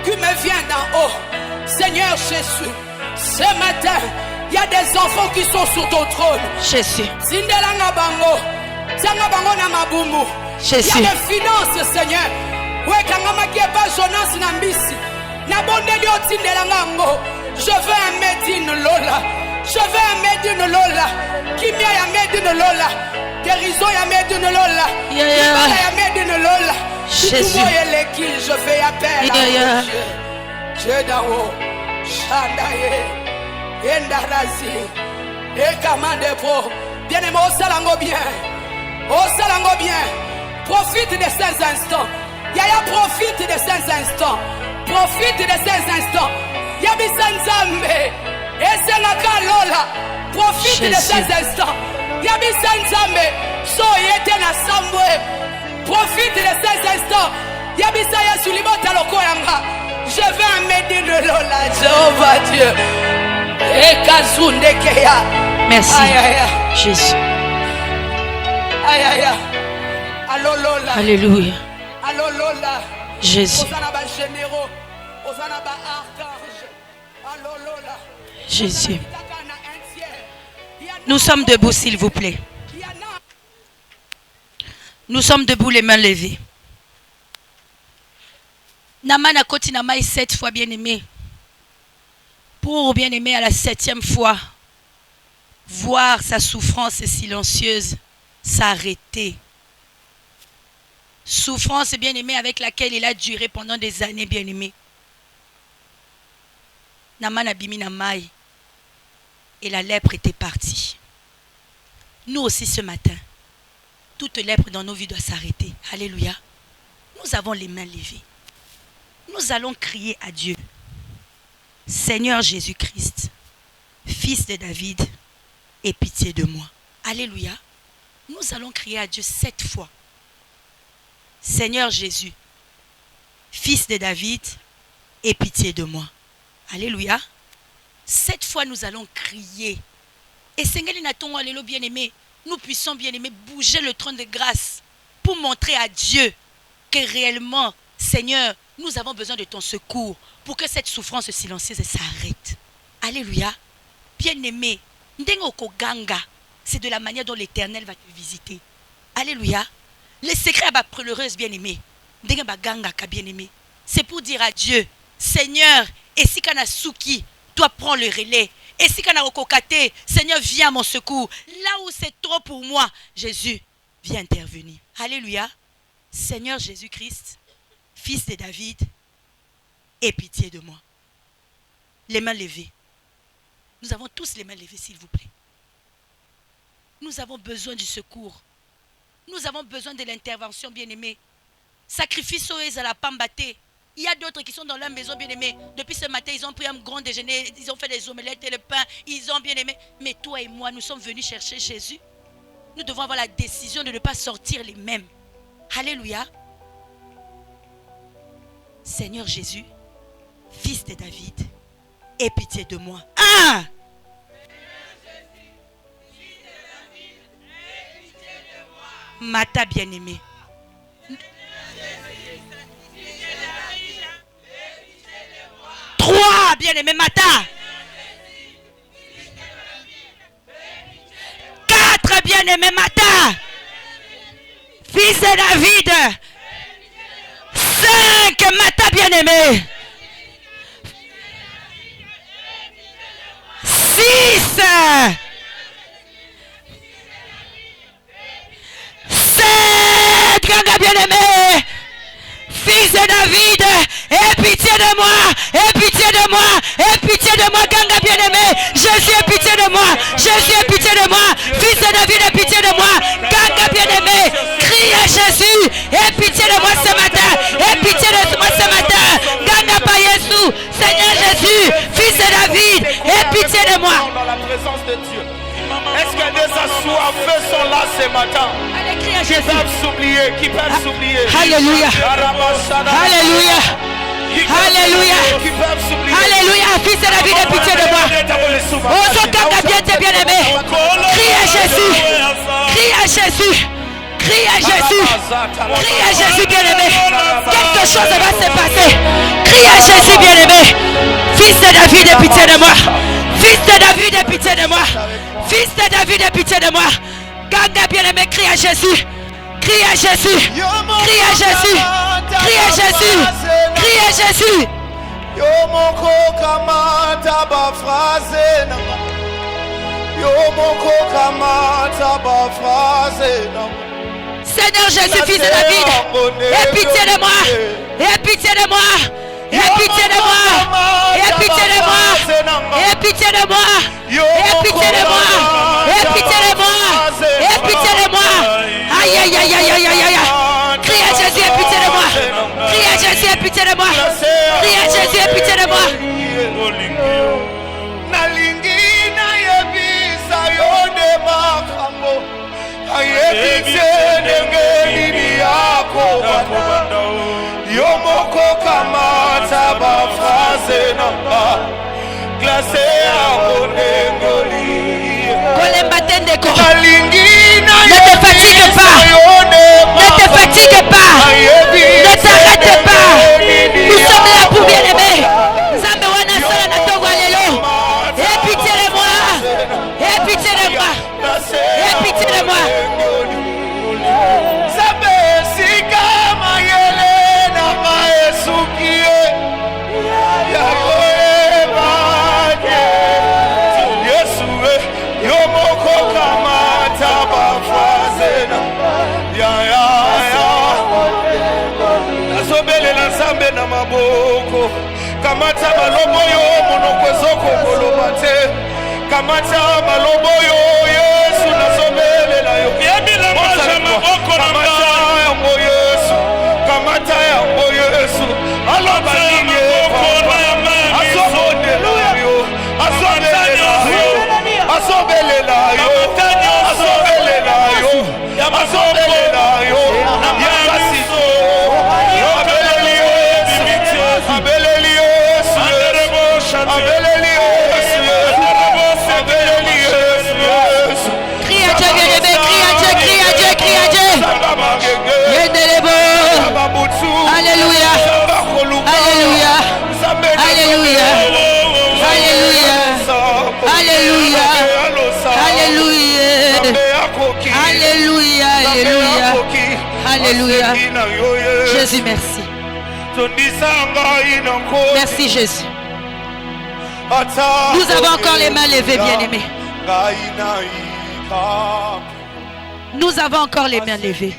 Speaker 3: qui me vient d'en haut. Seigneur Jésus, ce matin, il y a des enfants qui sont sur ton trône.
Speaker 1: Jésus.
Speaker 3: Zindelanga bango. Zanga bango na mabumu.
Speaker 1: Jésus.
Speaker 3: Il y a des finances, Seigneur. Ouais, kangama qui est pas Jonas Nambisi. Nabondeli otindelanga ngo. Je veux un Medine Lola. Je veux un Medine Lola. Kimia ya Medine Lola. Guérison ya Medine Lola. Ibala ya Medine Lola.
Speaker 1: Jésus.
Speaker 3: Je fais appel à Dieu. Dieu d'en haut. Chandaye. Endarazi. Ekamande pro. Bien-aimé, au salango bien. Au salango bien. Profite de ces instants. Yaya, profite de ces instants. Profite de ces instants. Yabisa Nzambe. Esenaka Lola. Profite de ces instants. Yabisa Nzambe. So yete na sambwe. Profite de ces instants. Yabisa Yasulibota loko yanga. Je veux un Medine Lola. Jéhovah Dieu. Ekazunde keya.
Speaker 1: Merci.
Speaker 3: Aïe, aïe, aïe.
Speaker 1: Jésus.
Speaker 3: Aïe aïe aïe. Allo Lola.
Speaker 1: Alléluia.
Speaker 3: Allo Lola.
Speaker 1: Jésus.
Speaker 3: Osana ba généraux. Osana ba archange. Allo Lola.
Speaker 1: Jésus.
Speaker 3: Takana un tiers. Il y a
Speaker 1: Nous sommes debout, s'il vous plaît. Nous sommes debout, les mains levées. Namana koti namai 7 fois, bien-aimé. Pour, bien-aimé, à la 7e fois, voir sa souffrance silencieuse s'arrêter. Souffrance, bien-aimé, avec laquelle il a duré pendant des années, bien-aimé. Namana bimi namai. Et la lèpre était partie. Nous aussi ce matin, toute lèpre dans nos vies doit s'arrêter. Alléluia. Nous avons les mains levées. Nous allons crier à Dieu. Seigneur Jésus-Christ, Fils de David, aie pitié de moi. Alléluia. Nous allons crier à Dieu 7 fois. Seigneur Jésus, Fils de David, aie pitié de moi. Alléluia. 7 fois nous allons crier. Et Seigneur, bien-aimé, nous puissions, bien-aimé, bouger le trône de grâce pour montrer à Dieu que réellement, Seigneur, nous avons besoin de ton secours pour que cette souffrance silencieuse s'arrête. Alléluia. Bien-aimé, c'est de la manière dont l'Éternel va te visiter. Alléluia. Le secret à ma pleureuse, bien-aimé, bien-aimé, c'est pour dire à Dieu, Seigneur, et si kana souki, toi prends le relais. Et si kana okokate, Seigneur, viens à mon secours. Là où c'est trop pour moi, Jésus, viens intervenir. Alléluia. Seigneur Jésus-Christ, Fils de David, aie pitié de moi. Les mains levées. Nous avons tous les mains levées, s'il vous plaît. Nous avons besoin du secours. Nous avons besoin de l'intervention, bien-aimée. Sacrifice aux à la pambaté. Il y a d'autres qui sont dans leur maison, bien-aimés. Depuis ce matin, ils ont pris un grand déjeuner. Ils ont fait des omelettes et le pain. Ils ont bien-aimé. Mais toi et moi, nous sommes venus chercher Jésus. Nous devons avoir la décision de ne pas sortir les mêmes. Alléluia. Seigneur Jésus, Fils de David, aie pitié de moi. Ah! Mata bien-aimé. 3 bien-aimé Mata. 4 bien-aimé Mata. Fils de David. 5 Mata bien-aimé. 6 7 Ganga bien-aimé. Fils de David, aie pitié de moi, aie pitié de moi, aie pitié de moi, Ganga bien-aimé. Jésus, aie pitié de moi, Jésus, aie pitié de moi. Fils de David, aie pitié de moi, Ganga bien-aimé. Crie à Jésus, aie pitié de moi ce matin, aie pitié de moi ce matin. Ganga pas Jésus, Seigneur Jésus, Fils de David, aie pitié de moi.
Speaker 2: Dans la présence de Dieu. Est-ce que des assoiffés sont là ce matin? Qui peuvent s'oublier, qui peuvent s'oublier.
Speaker 1: Alléluia. Alléluia. Alléluia. Alléluia. Fils de David, aie pitié de moi. Oh, son Ganga bien-aimé. Crie à Jésus. Crie à Jésus. Crie à Jésus. Crie à Jésus bien-aimé. Quelque chose va se passer. Crie à Jésus bien-aimé. Fils de David, aie pitié de moi. Fils de David, aie pitié de moi. Fils de David, aie pitié de moi. Ganga bien-aimé, crie à Jésus. Crie à Jésus. Crie à Jésus. Crie à Jésus. Crie à Jésus. Seigneur Jésus, Fils de David, aie pitié de moi. Aie pitié de moi. Aie pitié de moi. Aie pitié de moi. Aie pitié de moi. Aie pitié de moi. Aie pitié de moi. Aie pitié de moi. Aïe aïe aïe aïe aïe aïe aïe. Crie à Jésus, aie pitié de moi. Crie à Jésus, aie pitié de moi. Crie à Jésus, aie pitié de moi.
Speaker 2: Yomoko kamata ba phrase namba glacé à Onengoli.
Speaker 1: Kolembatendeko.
Speaker 2: Ne
Speaker 1: te fatigue pas. Ne te fatigue pas. Ne t'arrête pas. Nous sommes là pour bien-aimer. Zambe wana sala na togo alelo. Aie pitié de moi. Aie pitié de moi.
Speaker 2: nasobelela nzambe na maboko kamata malobo yo monoko ezokokoloba te kamata malobo yo Yesu nasobelela yo kamata yango Yesu kamata yango Yesu aloba nini asobelela yo asobelela yo asobelela yo asobelela yo asobelela yo yakasiso
Speaker 1: Crie à Dieu, bien-aimé, crie à Dieu, crie à Dieu, crie à Dieu. Alléluia. Alléluia. Alléluia. Alléluia. Alléluia. Alléluia. Alléluia. Alléluia. Jésus, merci. Merci Jésus. Nous avons encore les mains levées, bien-aimés. Nous avons encore les mains levées.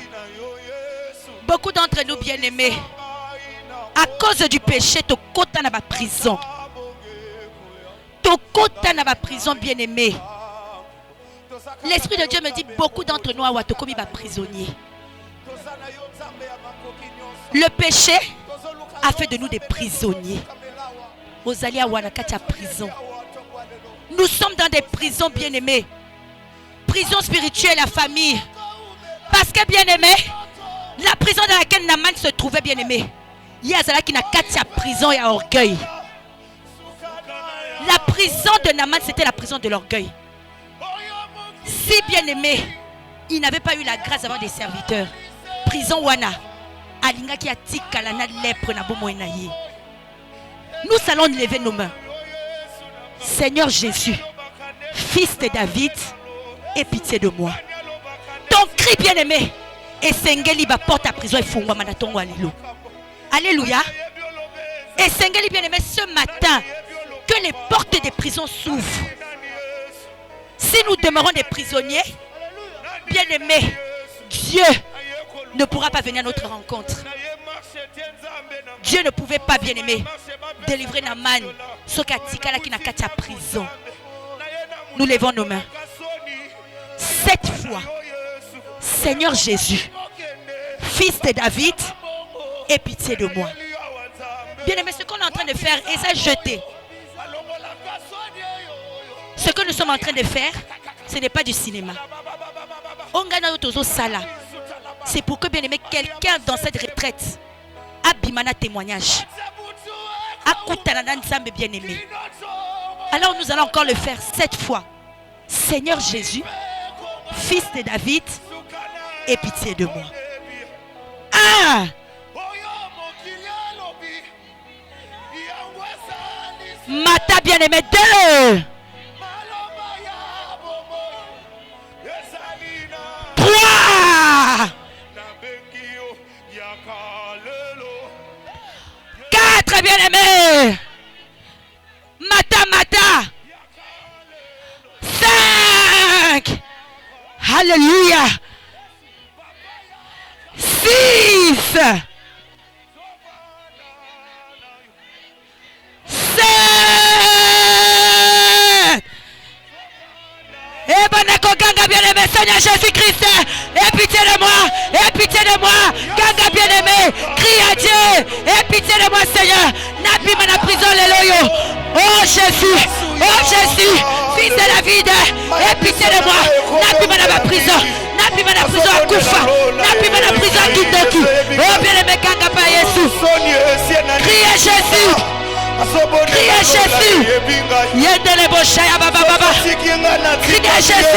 Speaker 1: Beaucoup d'entre nous, bien-aimés, à cause du péché, tu côtes dans la prison. Tu côtes dans la prison, bien-aimés. L'Esprit de Dieu me dit beaucoup d'entre nous ont été commis prisonniers. Le péché a fait de nous des prisonniers. Ozali à Wanakati à prison. Nous sommes dans des prisons, bien-aimés. Prison spirituelle, la famille. Parce que, bien-aimés, la prison dans laquelle Naman se trouvait, bien-aimé, il y a Zala qui n'a qu'à prison et à orgueil. La prison de Naman, c'était la prison de l'orgueil. Si, bien-aimé, il n'avait pas eu la grâce d'avoir des serviteurs, prison Wana, Alinga qui a tikalana lèpre na bomo enaye. Nous allons lever nos mains. Seigneur Jésus, fils de David, aie pitié de moi. Ton cri, bien-aimé, et Sengeli va porte à prison et fungwa manatongo alilo. Alléluia. Et Sengeli, bien-aimé, ce matin, que les portes des prisons s'ouvrent. Si nous demeurons des prisonniers, bien-aimés, Dieu ne pourra pas venir à notre rencontre. Dieu ne pouvait pas, bien-aimé, délivrer Naman, Sokatikala qui n'a qu'à ta prison. Nous levons nos mains. Cette fois, Seigneur Jésus, fils de David, aie pitié de moi. Bien-aimé, ce qu'on est en train de faire, et ça jeter. Ce que nous sommes en train de faire, ce n'est pas du cinéma. C'est pour que, bien-aimé, quelqu'un dans cette retraite a bimana témoignage. Bien-aimé. Alors nous allons encore le faire cette fois. Seigneur Jésus, fils de David, aie pitié de moi. Ah! Mata bien-aimé, deux. 3. 4 bien-aimés. Mata. 5. Alléluia. 6. 7. Et bon Ganga bien-aimé, Seigneur Jésus-Christ, aie pitié de moi, aie pitié de moi, Ganga bien-aimé, crie à Dieu, aie pitié de moi Seigneur, Nabi mana prison les loyaux, oh Jésus, fils de David, aie pitié de moi, Nabi mana prison à Koufa, Nabi mana prison à Kitoki, oh bien-aimé Ganga pa Jésus, crie à Jésus. Crie à Jésus.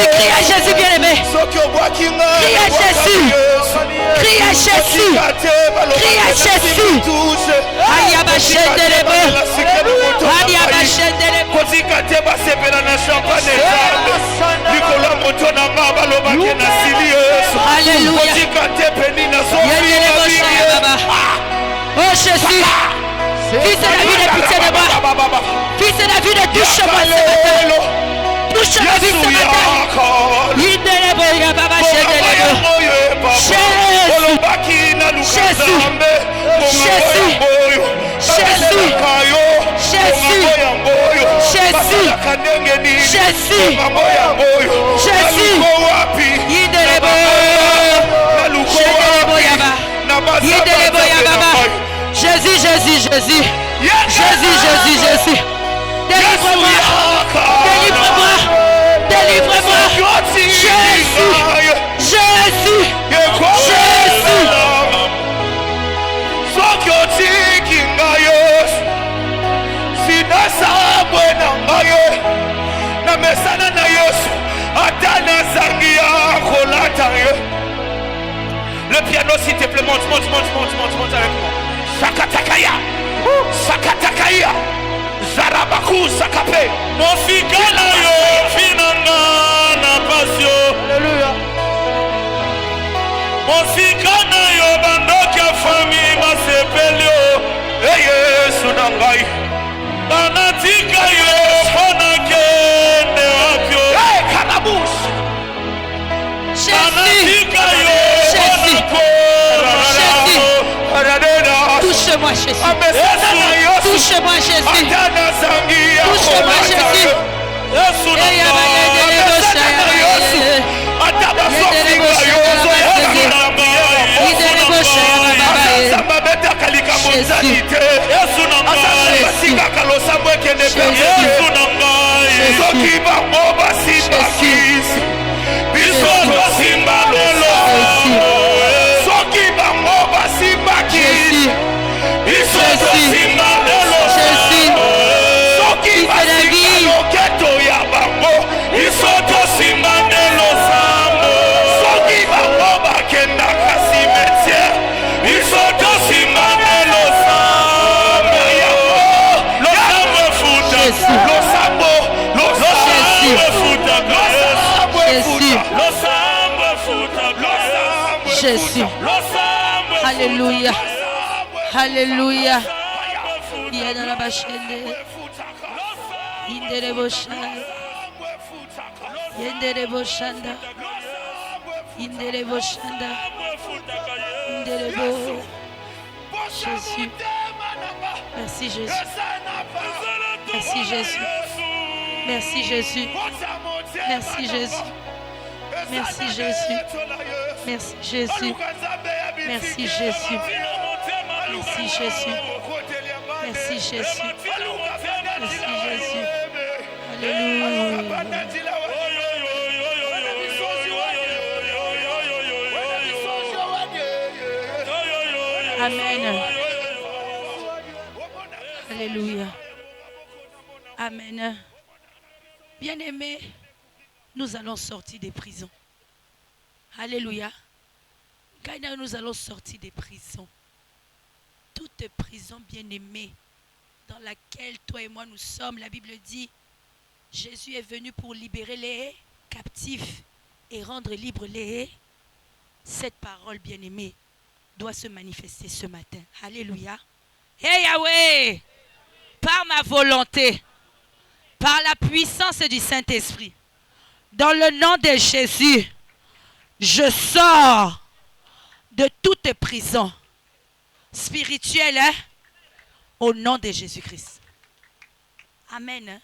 Speaker 1: Crie à Jésus bien-aimé. Crie à Jésus. Crie à Jésus. Crie à Jésus. Alléluia. Oh Jésus. Fils de David, aie pitié de moi. Fils de David, touche-moi ce matin. Touche ma vie ce matin. Indeleboya Baba Shedelebo. Jésus, Jésus, Jésus. Jésus, Jésus, Jésus. Délivre-moi. Délivre-moi. Délivre-moi. Jésus. Jésus. Jésus.
Speaker 2: Le piano, s'il te plaît, monte avec moi. Sakatakaya, Sakatakaya, Zarabaku, Sakape. Mofikala yo, finanga na pasio. Alléluia. Mofikana yo, bandokia famille, masepelio. Eye, sunangai. Banatika yo, ponake, neapio. Hey, Kanabush. Banatika yo, ponako.
Speaker 1: Touche-moi Jésus. Touche-moi Jésus. Touche-moi Jésus. Jésus. Alléluia. Alléluia. Jésus. Merci Jésus. Merci Jésus. Merci Jésus. Merci Jésus. Merci Jésus. Merci Jésus. Merci Jésus. Merci Jésus. Merci Jésus. Merci Jésus. Alléluia. Amen. Alléluia. Amen. Bien-aimés, nous allons sortir des prisons. Alléluia. Quand nous allons sortir des prisons, toute prison bien-aimée dans laquelle toi et moi nous sommes, la Bible dit, Jésus est venu pour libérer les captifs et rendre libres les. Cette parole bien-aimée doit se manifester ce matin. Alléluia. Hey Yahweh, par ma volonté, par la puissance du Saint-Esprit, dans le nom de Jésus, je sors de toute prison spirituelle au nom de Jésus-Christ. Amen.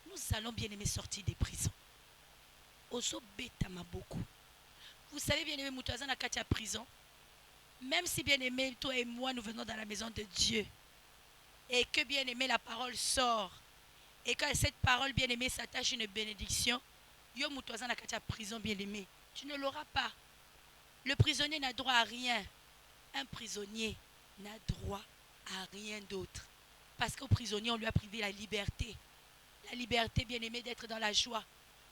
Speaker 1: Nous allons bien aimer sortir des prisons. Vous savez bien aimé, Moutouazan a Katia prison. Même si bien aimé, toi et moi, nous venons dans la maison de Dieu. Et que bien aimé, la parole sort. Et quand cette parole bien aimée s'attache à une bénédiction, yo Moutouazan a Katia prison bien aimé. Tu ne l'auras pas. Le prisonnier n'a droit à rien. Un prisonnier n'a droit à rien d'autre. Parce qu'au prisonnier, on lui a privé la liberté. La liberté, bien aimée, d'être dans la joie.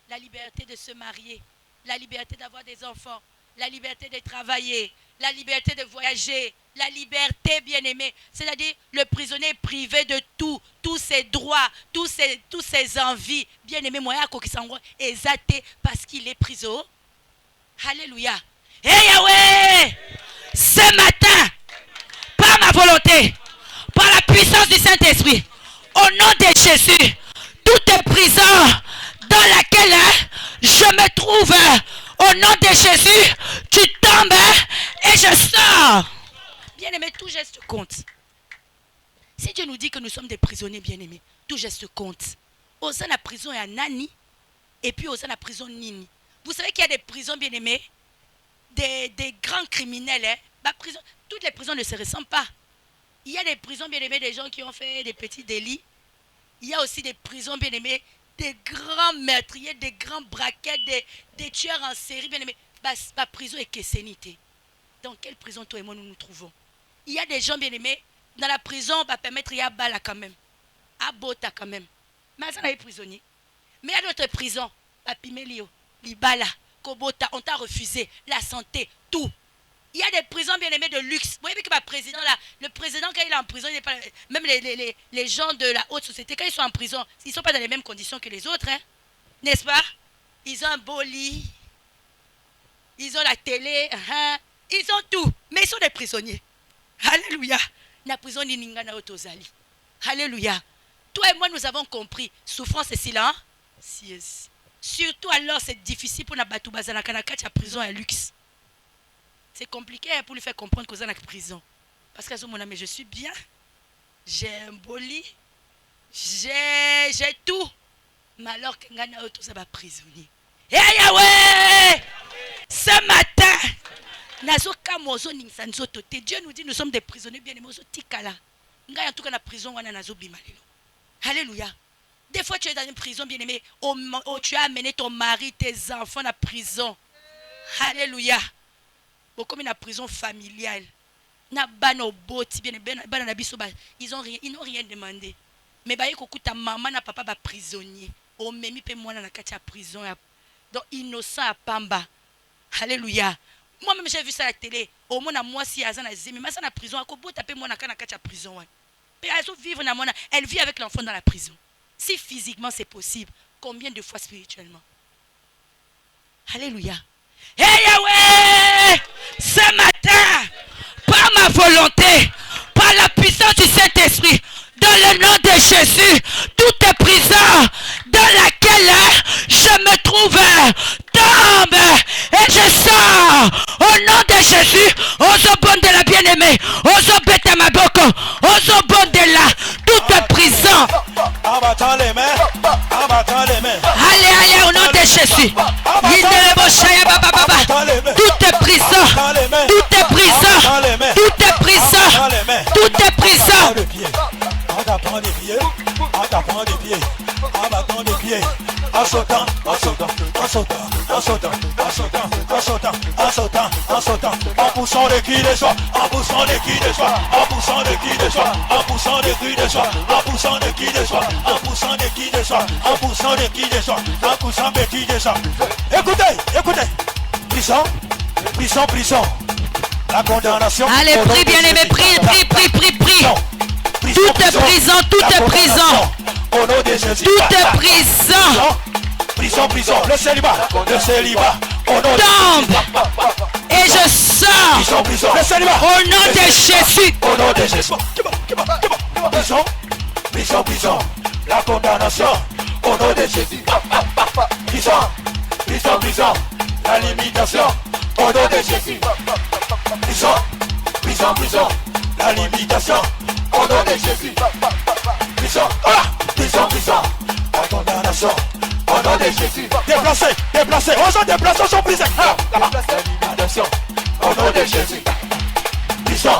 Speaker 1: La liberté de se marier. La liberté d'avoir des enfants. La liberté de travailler. La liberté de voyager. La liberté, bien aimée. C'est-à-dire, le prisonnier est privé de tout. Tous ses droits, tous ses envies. Bien aimé, moi, qui s'en exalté parce qu'il est prisonnier. Alléluia. Hey Yahweh, ce matin, par ma volonté, par la puissance du Saint-Esprit, au nom de Jésus, toute prison dans dans laquelle je me trouve. Au nom de Jésus, tu tombes et je sors. Bien-aimé, tout geste compte. Si Dieu nous dit que nous sommes des prisonniers, bien-aimés, tout geste compte. Au sein de la prison, il y a Nani, et puis au sein de la prison, Nini. Vous savez qu'il y a des prisons, bien-aimés, des grands criminels. Toutes les prisons ne se ressemblent pas. Il y a des prisons, bien-aimés, des gens qui ont fait des petits délits. Il y a aussi des prisons, bien-aimés, des grands meurtriers, des grands braquettes, des tueurs en série, bien-aimés. Ma prison est Kessénité. Dans quelle prison toi et moi nous nous trouvons? Il y a des gens, bien-aimés, dans la prison, on va permettre, il y a Bala quand même. À Bota quand même. Mais ça, on est prisonnier. Mais il y a d'autres prisons. Papimelio, Libala, Kobota, on t'a refusé. La santé, tout. Il y a des prisons, bien-aimés, de luxe. Vous voyez que ma président, là, le président, quand il est en prison, il n'est pas, même les gens de la haute société, quand ils sont en prison, ils ne sont pas dans les mêmes conditions que les autres. Hein? N'est-ce pas? Ils ont un beau lit. Ils ont la télé. Ils ont tout. Mais ils sont des prisonniers. Alléluia. La prison ni Ningana Otozali. Alléluia. Toi et moi, nous avons compris. Souffrance et silence. Yes. Surtout alors, c'est difficile pour Nabatou Bazana Kanakacha la prison et luxe. C'est compliqué pour lui faire comprendre que vous êtes en prison. Parce que mon ami, je suis bien. J'ai un beau lit. J'ai tout. Mais alors que Ngana Otoza va prisonnier. Hey Yahweh! Ce matin, Dieu nous dit nous sommes des prisonniers bien-aimés. En tout cas, la prison, alléluia. Des fois, tu es dans une prison bien-aimé. Tu as amené ton mari, tes enfants à la prison. Alléluia. Comme une prison familiale. Ils n'ont rien demandé. Mais ta maman, na papa, prisonnier. Oh, même moi dans la prison. Donc, innocent à Pamba. Alléluia. Moi-même, j'ai vu ça à la télé. Au moins, moi, si elle est dans la prison, elle vit avec l'enfant dans la prison. Si physiquement c'est possible, combien de fois spirituellement? Alléluia. Hey Yahweh! Ce matin, par ma volonté, par la puissance du Saint-Esprit, dans le nom de Jésus, toute prison dans laquelle je me trouve tombe et je sors au nom de Jésus. Ozobon de la bien-aimée, Ozobeta Maboko, Ozobon de la toute prison. Allez, au nom de Jésus. Toute prison, toute prison, toute prison, toute prison.
Speaker 4: En tapant des pieds, en tapant des pieds, en battant des pieds, en sautant, en sautant, en sautant, en sautant, en sautant, en sautant, en sautant, en sautant, en poussant les cris de joie, en poussant les cris de joie, en poussant les cris de joie, en poussant les cris de joie, en poussant les cris de joie, en poussant les cris de joie, en poussant les cris de joie, en poussant les cris de joie. Écoutez, prison, prison, prison, la condamnation.
Speaker 1: Allez, prie bien-aimé, prie. Toute prison, toute prison.
Speaker 4: Au nom de Jésus.
Speaker 1: Toute prison.
Speaker 4: Prison. Le célibat. Au nom
Speaker 1: tombe. Et je sors.
Speaker 4: Prison. Le célibat.
Speaker 1: Au nom de Jésus.
Speaker 4: Au nom de Jésus. Prison. La condamnation. Au nom de Jésus. Prison. La limitation. Au nom de Jésus. Prison. La limitation. Au nom de Jésus. Prison. La condamnation. Au nom de Jésus. Déplacé. On s'en déplace, on s'en brise. La limitation. Au nom de Jésus. Prison.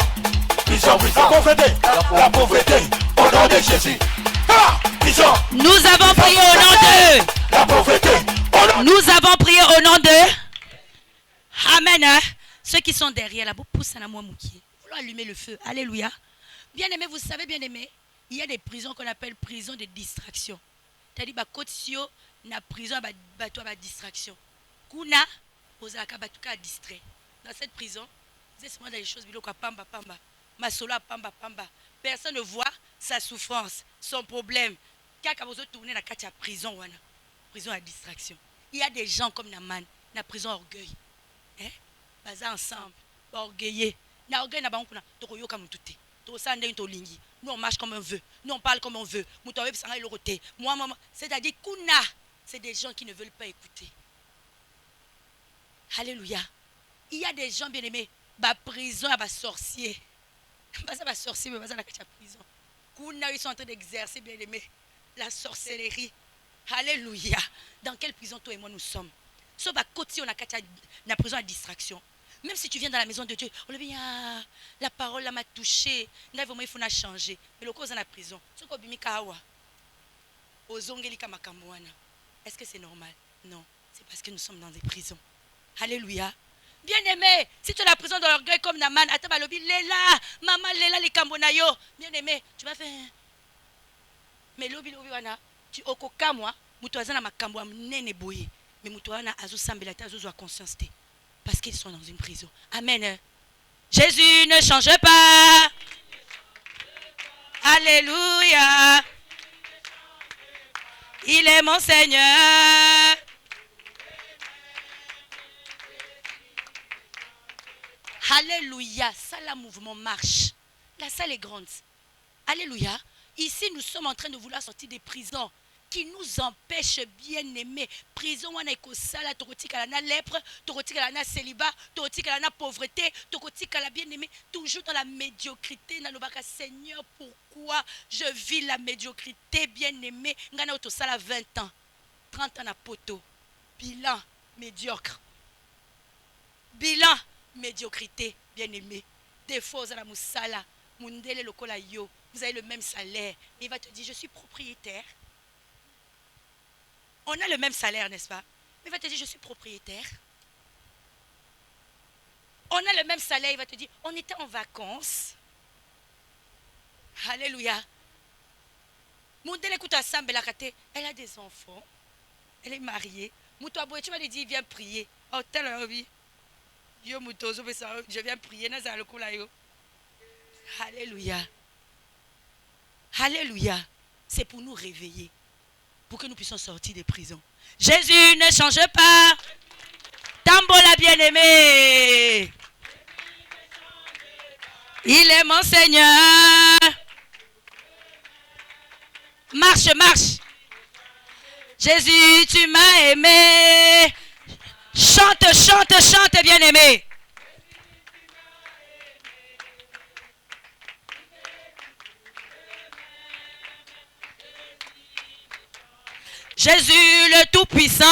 Speaker 4: La pauvreté. Au nom de Jésus. Prison.
Speaker 1: Nous avons prié au nom de
Speaker 4: la pauvreté.
Speaker 1: Nous avons prié au nom de Amen. Hein? Ceux qui sont derrière là, vous poussez à moi moukier. Vous allumer le feu. Alléluia. Bien-aimé, vous savez, bien-aimé, il y a des prisons qu'on appelle prisons de distraction. C'est-à-dire, na prison, toi, distraction. Kuna, ozaka batuka distrait. Dans cette prison, vous êtes souvent dans les choses, pamba. Masola, pamba. Personne ne voit sa souffrance, son problème. Quand vous tournez dans la prison, prison à distraction. Il y a des gens comme Naman, na prison orgueil. Baza ensemble, orgueillé. Na orgueil na bankuna, toroyo comme tout. Nous on marche comme on veut, nous on parle comme on veut. C'est-à-dire kuna, c'est des gens qui ne veulent pas écouter. Alléluia. Il y a des gens bien-aimés, bah prison, bah sorcier. Bah ça va sorcier, mais bah ça la prison. Ils sont en train d'exercer, bien-aimés, la sorcellerie. Alléluia. Dans quelle prison toi et moi nous sommes? Sauf à côté, on a la prison à distraction. Même si tu viens dans la maison de Dieu, on dit, ah, la parole là m'a touché. Il faut la changer. Mais le cause dans la prison. Est-ce que c'est normal? Non. C'est parce que nous sommes dans des prisons. Alléluia. Bien-aimé, si tu es dans la prison de l'orgueil comme Naman, Léla, maman Léla les Cambonayo. Bien-aimé, tu vas faire. Mais lobi wana, tu okoka moi, mutuazana makambo nene boye. Mais mutuana azo sambelata azo a conscience. Parce qu'ils sont dans une prison. Amen. Jésus ne change pas. Alléluia. Il est mon Seigneur. Alléluia. Ça, le mouvement marche. La salle est grande. Alléluia. Ici, nous sommes en train de vouloir sortir des prisons qui nous empêchent, bien aimer. Prison, on a écosala, tokotika la lèpre, tokotika la célibat, tokotika la pauvreté, tokotika la bien aimé, toujours dans la médiocrité. Nanobaka, Seigneur, pourquoi je vis la médiocrité, bien aimé? Ngana otosala 20 ans, 30 ans à poto. Bilan médiocre. Bilan médiocrité, bien aimé. Défaut à la moussala, mundele lokola yo. Vous avez le même salaire. Et il va te dire, je suis propriétaire. On a le même salaire, n'est-ce pas? Mais il va te dire, je suis propriétaire. On a le même salaire, il va te dire, on était en vacances. Alléluia. Elle a des enfants. Elle est mariée. Tu m'as dit, viens prier. Oh, je viens prier. Alléluia. Alléluia. C'est pour nous réveiller. Pour que nous puissions sortir des prisons. Jésus ne change pas. Tambola bien-aimé. Il est mon Seigneur. Marche, marche. Jésus, tu m'as aimé. Chante, chante, chante, bien-aimé. Jésus le Tout-Puissant,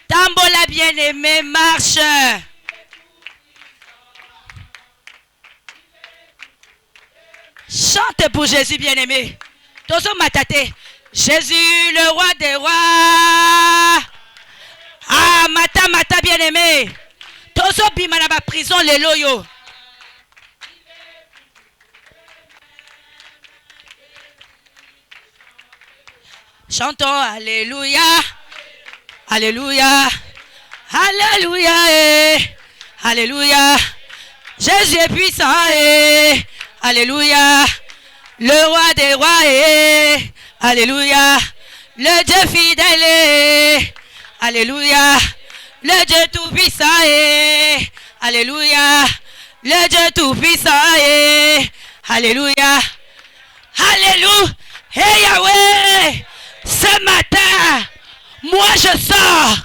Speaker 1: Tambola bien-aimé, marche. Chante pour Jésus bien-aimé. Tozo matate. Jésus le roi des rois. Ah, mata, mata bien-aimé. Tozo bimana ba prison les loyo. Chantons Alléluia, Alléluia, Alléluia, Alléluia. Jésus est puissant, Alléluia. Le roi des rois, Alléluia. Le Dieu fidèle, Alléluia. Le Dieu tout-puissant, Alléluia. Le Dieu tout-puissant, Alléluia. Alléluia, hey Yahweh. Ce matin, moi je sors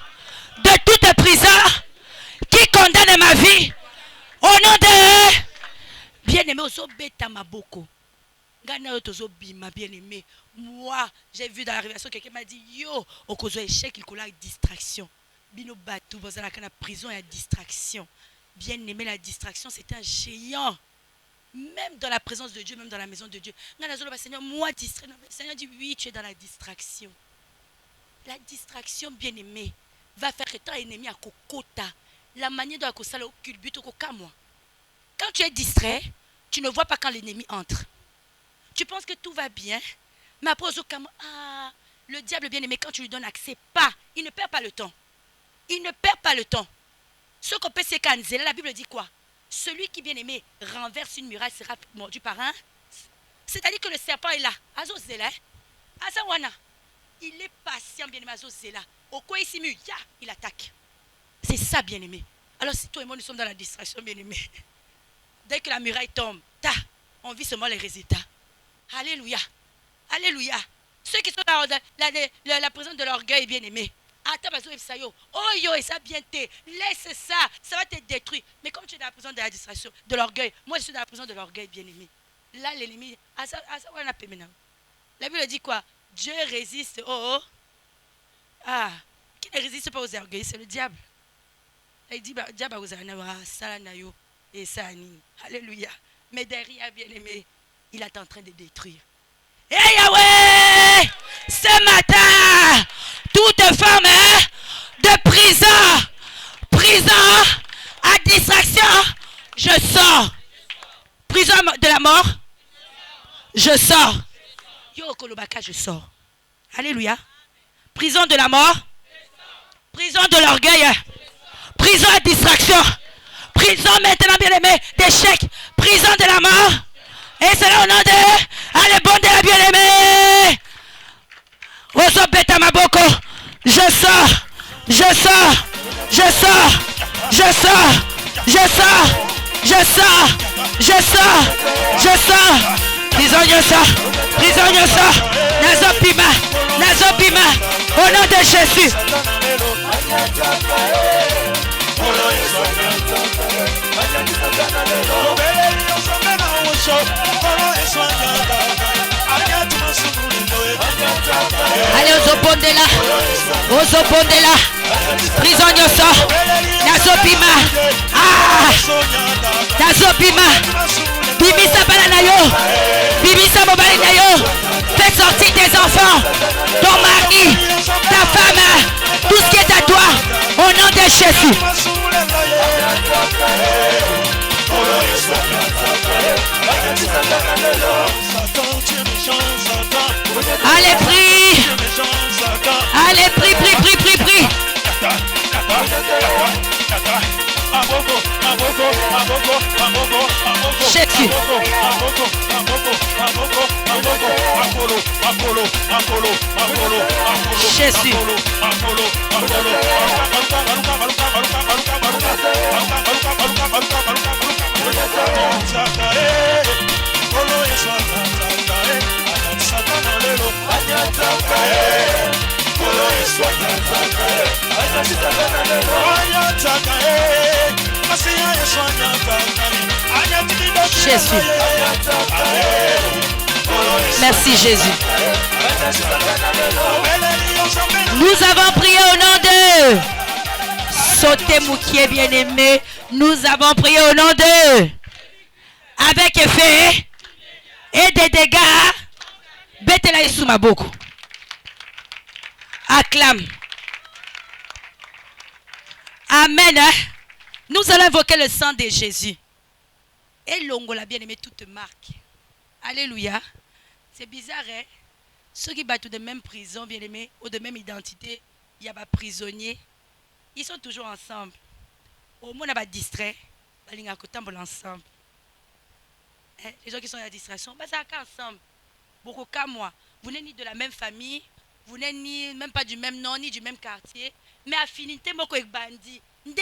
Speaker 1: de toute prison qui condamne ma vie au nom de bien-aimé Ozobeta Maboko. Bien-aimé, moi j'ai vu dans la révélation quelqu'un m'a dit yo, au cause de échec, il y a distraction. Bino Batou, vous avez la prison et la distraction. Bien-aimé, la distraction c'est un géant. Même dans la présence de Dieu, même dans la maison de Dieu. Seigneur, moi distrait. Seigneur dit oui, tu es dans la distraction. La distraction, bien-aimée, va faire que ton ennemi à kokota. La manière dont tu as au culbut au moi. Quand tu es distrait, tu ne vois pas quand l'ennemi entre. Tu penses que tout va bien, mais après le diable, bien-aimé, quand tu lui donnes accès, il ne perd pas le temps. Il ne perd pas le temps. Ce qu'on peut c'est qu'Anzela, la Bible dit quoi? Celui qui, bien aimé, renverse une muraille sera mordu par un. C'est-à-dire que le serpent est là. Azozela. Azawana. Il est patient, bien aimé. Azozela. Au quoi il attaque. C'est ça, bien aimé. Alors, si toi et moi, nous sommes dans la distraction, bien aimé. Dès que la muraille tombe, on vit seulement les résultats. Alléluia. Alléluia. Ceux qui sont dans la prison de l'orgueil, bien-aimé. Oh yo, et ça bien t'es. Laisse ça, ça va te détruire. Mais comme tu es dans la prison de la distraction, de l'orgueil, moi je suis dans la prison de l'orgueil, bien-aimé. Là, l'ennemi, la Bible dit quoi? Dieu résiste qui ne résiste pas aux orgueils, c'est le diable. Il dit, diable vous et ça. Alléluia. Mais derrière, bien-aimé, il est en train de détruire. Et Yahweh, ce matin, toute forme de prison à distraction, je sors. Prison de la mort, je sors. Yo Kolobaka, je sors. Alléluia. Prison de la mort, prison de l'orgueil, prison à distraction, prison maintenant bien-aimé d'échec, prison de la mort. Et c'est là au nom de allez bon de la bien-aimée. Oso beta maboko. Je sors. Nazopima. Au nom de Jésus. Allez, Ozopondela. Prisonnier sort. Nazopima. Nazopima. Bimisa balanayo. Bimisa mobalinayo. Fais sortir tes enfants, ton mari, ta femme, tout ce qui est à toi, au nom de Jésus. Allez, prie. Allez, prie. Jésus. Jésus. Jésus. Merci Jésus. Nous avons prié au nom de Sauté Moukié bien-aimé. Nous avons prié au nom de avec effet et des dégâts. Betela Yesu Maboko. Acclame. Amen. Nous allons invoquer le sang de Jésus. Et l'ongola bien-aimé toute marque. Alléluia. C'est bizarre, hein? Ceux qui battent de même prison, bien-aimé, ou de même identité, il y a des prisonniers. Ils sont toujours ensemble. Au moins, on a pas distrait. Ils sont ensemble. Les gens qui sont à la distraction, ça ensemble. Beaucoup comme moi. Vous n'êtes ni de la même famille, vous n'êtes ni même pas du même nom, ni du même quartier. Mais affinité, moi, avec bandit. Mais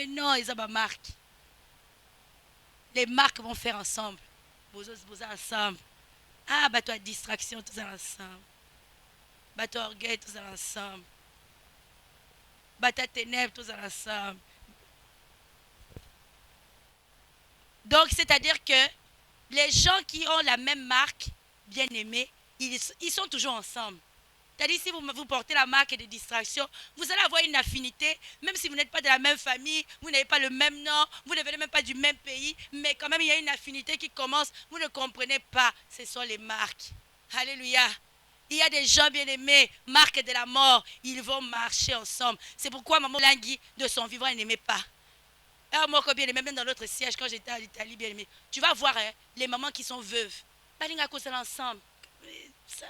Speaker 1: non, ils ont ma marque. Les marques vont faire ensemble. Vous ensemble. Bah toi, distraction, tous ensemble. Bah toi, orgueil, tous ensemble. Bah toi, ténèbres, tous ensemble. Donc, c'est-à-dire que les gens qui ont la même marque, bien aimés, ils sont toujours ensemble. C'est-à-dire, si vous portez la marque de distraction, vous allez avoir une affinité, même si vous n'êtes pas de la même famille, vous n'avez pas le même nom, vous ne venez même pas du même pays, mais quand même, il y a une affinité qui commence, vous ne comprenez pas, ce sont les marques. Alléluia. Il y a des gens bien aimés, marques de la mort, ils vont marcher ensemble. C'est pourquoi maman Langui, de son vivant, elle n'aimait pas. Moi, bien aimé, même dans notre siège, quand j'étais à l'Italie, bien aimé, tu vas voir les mamans qui sont veuves. Balinga cause ensemble. Ça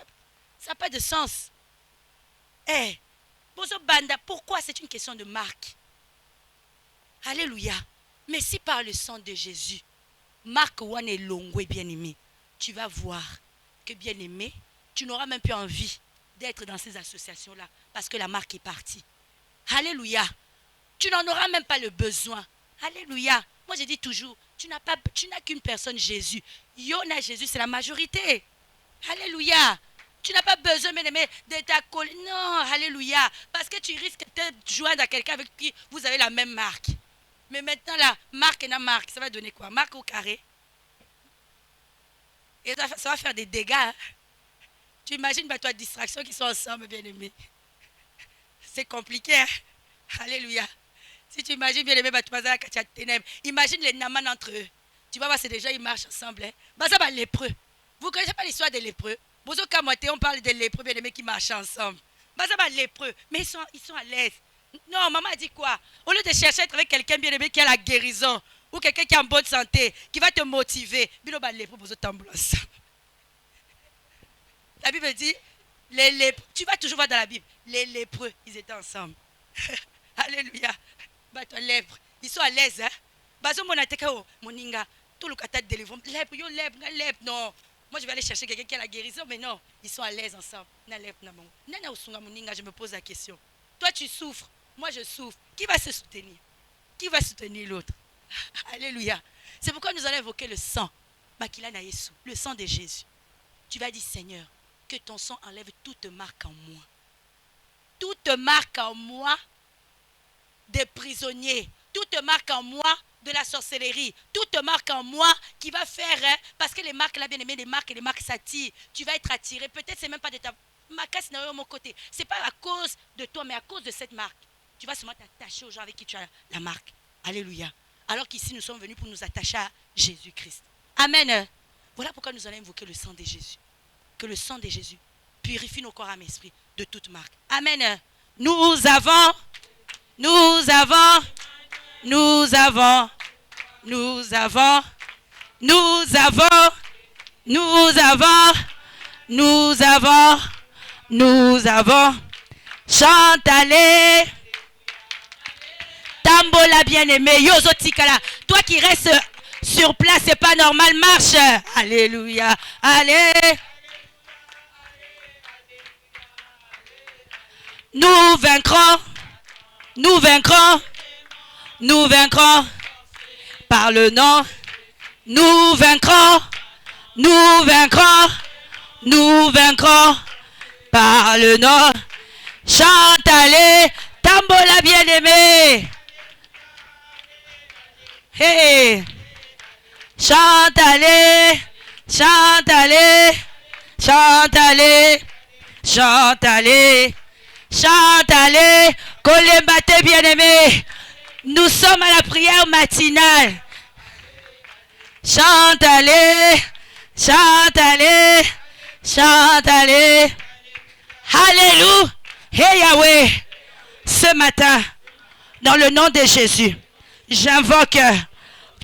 Speaker 1: n'a pas de sens. Pourquoi c'est une question de marque? Alléluia. Mais si par le sang de Jésus, marque Wane et Longwe, bien aimé, tu vas voir que bien aimé, tu n'auras même plus envie d'être dans ces associations-là parce que la marque est partie. Alléluia. Tu n'en auras même pas le besoin. Alléluia. Moi, je dis toujours, tu n'as qu'une personne, Jésus. Yona, Jésus, c'est la majorité. Alléluia. Tu n'as pas besoin, bien-aimé, de ta colère. Non, alléluia. Parce que tu risques de te joindre à quelqu'un avec qui vous avez la même marque. Mais maintenant, là, marque et la marque, ça va donner quoi? Marque au carré. Et ça va faire des dégâts. Hein? Tu imagines, toi, distractions qui sont ensemble, bien-aimé. C'est compliqué. Hein? Alléluia. Si tu imagines, bien-aimé, tu vas à la ténèbres. Imagine les naman entre eux. Tu vas voir, c'est déjà, ils marchent ensemble. Hein? Bah, ça va lépreux. Vous ne connaissez pas l'histoire des lépreux? On parle des lépreux, bien aimés qui marchent ensemble. Bah, ça va lépreux, mais ils sont à l'aise. Non, maman a dit quoi? Au lieu de chercher à être avec quelqu'un bien aimé qui a la guérison, ou quelqu'un qui est en bonne santé, qui va te motiver, bah, lépreux, vous ensemble. La Bible dit, les lépreux, tu vas toujours voir dans la Bible, les lépreux, ils étaient ensemble. Alléluia. Bah, toi, lèvres, ils sont à l'aise. Hein? Bah, moninga, tout le kata de délivrance, lèvres, non. Moi, je vais aller chercher quelqu'un qui a la guérison, mais non, ils sont à l'aise ensemble. Je me pose la question. Toi, tu souffres, moi, je souffre. Qui va se soutenir? Qui va soutenir l'autre? Alléluia. C'est pourquoi nous allons évoquer le sang. Le sang de Jésus. Tu vas dire, Seigneur, que ton sang enlève toute marque en moi. Toute marque en moi des prisonniers. Toute marque en moi de la sorcellerie, toute marque en moi qui va faire, hein, parce que les marques, là, bien aimé, les marques s'attirent, tu vas être attiré, peut-être c'est même pas de ta marque, c'est de mon côté, c'est pas à cause de toi, mais à cause de cette marque, tu vas seulement t'attacher aux gens avec qui tu as la marque, alléluia, alors qu'ici nous sommes venus pour nous attacher à Jésus-Christ, amen. Voilà pourquoi nous allons invoquer le sang de Jésus, que le sang de Jésus purifie nos corps, âme, esprit de toute marque, amen. Nous avons Chantalé, Tambola bien-aimé, Yozo Tikala. Toi qui restes sur place, c'est pas normal, marche. Alléluia, allez. Nous vaincrons par le nom. Nous vaincrons par le nom. Chantalé, Tambola bien-aimé. Hey. Chantalé, Kolembate bien-aimé. Nous sommes à la prière matinale. Chantalé. Alléluia. Hey Yahweh, ce matin, dans le nom de Jésus, j'invoque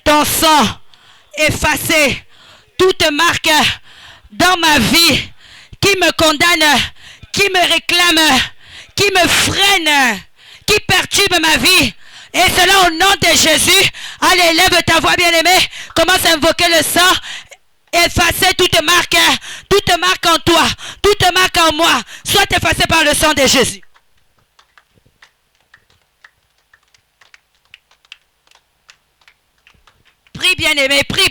Speaker 1: ton sang, effacer toute marque dans ma vie qui me condamne, qui me réclame, qui me freine, qui perturbe ma vie. Et cela au nom de Jésus. Allez, lève ta voix bien-aimée. Commence à invoquer le sang. Effacer toute marque en toi, toute marque en moi, soit effacée par le sang de Jésus. Prie bien-aimé, prie.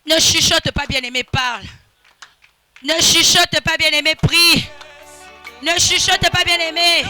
Speaker 1: Ne chuchote pas bien-aimé, parle. Ne chuchote pas bien-aimé, prie. Ne chuchote pas bien-aimé.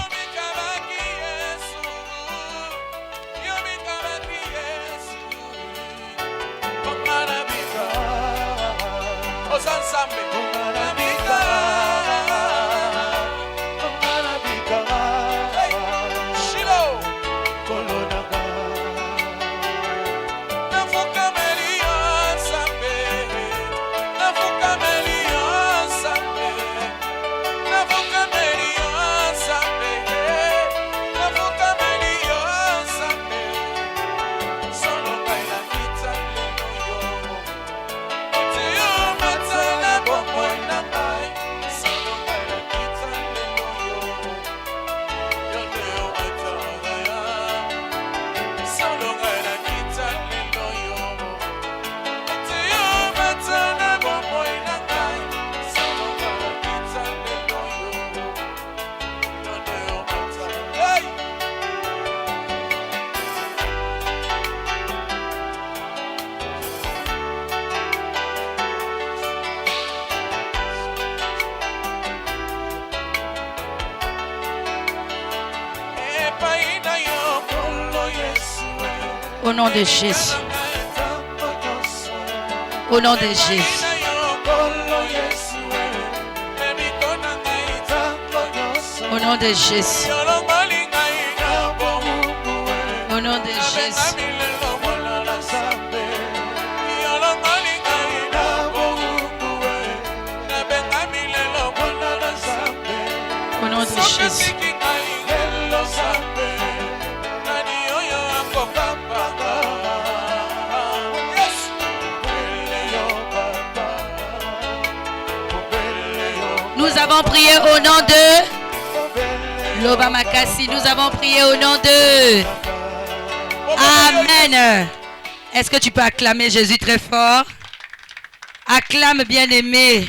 Speaker 1: Au nom de Jésus. Au nom de Jésus. Au nom de Jésus. Au nom de Jésus. Au nom de Jésus. Nous avons prié au nom de Lobamakasi. Nous avons prié au nom de Amen. Est-ce que tu peux acclamer Jésus très fort? Acclame, bien-aimé.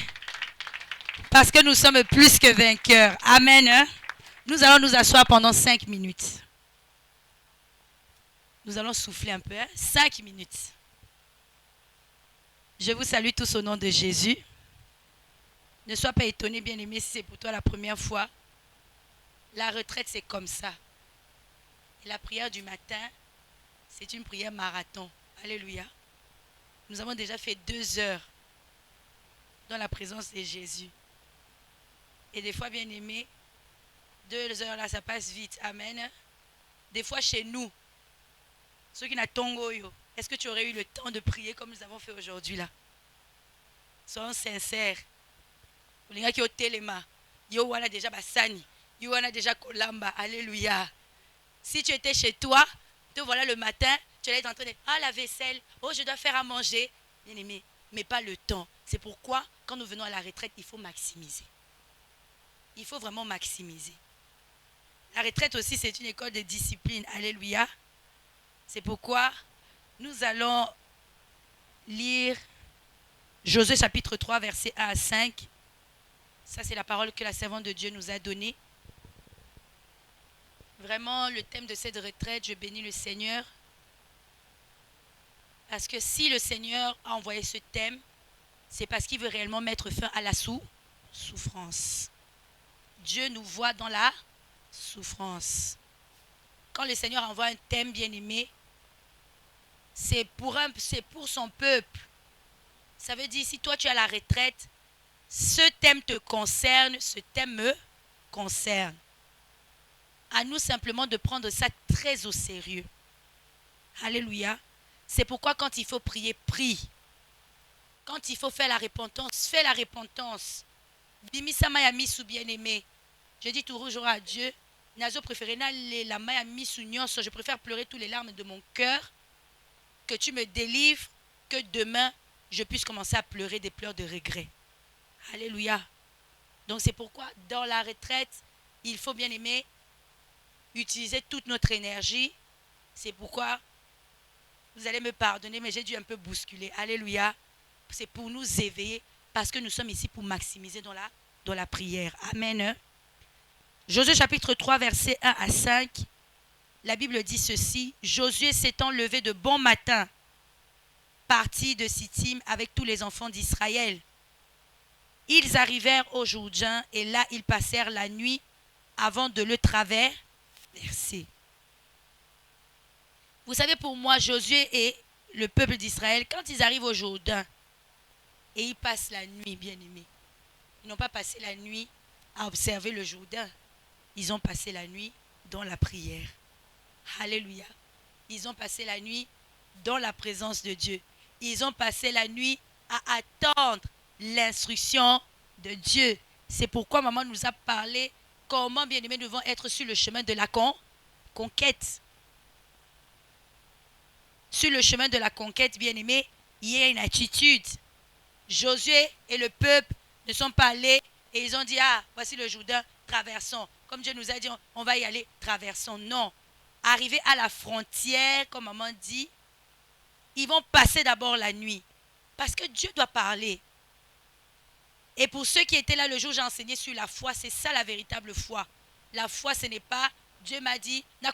Speaker 1: Parce que nous sommes plus que vainqueurs. Amen. Nous allons nous asseoir pendant 5 minutes. Nous allons souffler un peu. 5 minutes. Je vous salue tous au nom de Jésus. Ne sois pas étonné, bien-aimé, si c'est pour toi la première fois. La retraite, c'est comme ça. Et la prière du matin, c'est une prière marathon. Alléluia. Nous avons déjà fait 2 heures dans la présence de Jésus. Et des fois, bien-aimé, 2 heures là, ça passe vite. Amen. Des fois, chez nous, ceux qui n'ont tongo yo, est-ce que tu aurais eu le temps de prier comme nous avons fait aujourd'hui là? Soyons sincères. Les gens qui ont téléma, yo wana déjà basani, yo wana déjà kolamba. Alléluia. Si tu étais chez toi, te voilà le matin, tu allais être en train de la vaisselle, oh je dois faire à manger. Bien aimé, mais pas le temps. C'est pourquoi quand nous venons à la retraite, il faut maximiser. Il faut vraiment maximiser. La retraite aussi, c'est une école de discipline. Alléluia. C'est pourquoi nous allons lire Josué chapitre 3, versets 1 à 5. Ça, c'est la parole que la servante de Dieu nous a donnée. Vraiment, le thème de cette retraite, je bénis le Seigneur. Parce que si le Seigneur a envoyé ce thème, c'est parce qu'il veut réellement mettre fin à la souffrance. Dieu nous voit dans la souffrance. Quand le Seigneur envoie un thème bien-aimé, c'est pour son peuple. Ça veut dire, si toi tu es à la retraite, ce thème te concerne, ce thème me concerne. À nous simplement de prendre ça très au sérieux. Alléluia. C'est pourquoi quand il faut prier, prie. Quand il faut faire la repentance, fais la repentance. Bimisa mayami sou bien-aimé. Je dis toujours à Dieu, Nazo préféré la mayami sou nyonso, je préfère pleurer tous les larmes de mon cœur, que tu me délivres, que demain je puisse commencer à pleurer des pleurs de regret. Alléluia. Donc c'est pourquoi dans la retraite, il faut bien aimer utiliser toute notre énergie. C'est pourquoi, vous allez me pardonner, mais j'ai dû un peu bousculer. Alléluia. C'est pour nous éveiller, parce que nous sommes ici pour maximiser dans la prière. Amen. Josué chapitre 3, versets 1 à 5. La Bible dit ceci. Josué s'étant levé de bon matin, partit de Sittim avec tous les enfants d'Israël. Ils arrivèrent au Jourdain et là ils passèrent la nuit avant de le traverser. Vous savez, pour moi, Josué et le peuple d'Israël, quand ils arrivent au Jourdain et ils passent la nuit, bien aimés, ils n'ont pas passé la nuit à observer le Jourdain. Ils ont passé la nuit dans la prière. Alléluia. Ils ont passé la nuit dans la présence de Dieu. Ils ont passé la nuit à attendre l'instruction de Dieu. C'est pourquoi maman nous a parlé comment, bien-aimés, nous devons être sur le chemin de la conquête. Sur le chemin de la conquête, bien-aimés, il y a une attitude. Josué et le peuple ne sont pas allés et ils ont dit, voici le Jourdain, traversons. Comme Dieu nous a dit, on va y aller, traversons. Non. Arrivés à la frontière, comme maman dit, ils vont passer d'abord la nuit. Parce que Dieu doit parler. Et pour ceux qui étaient là le jour où j'ai enseigné sur la foi, c'est ça la véritable foi. La foi, ce n'est pas, Dieu m'a dit, non.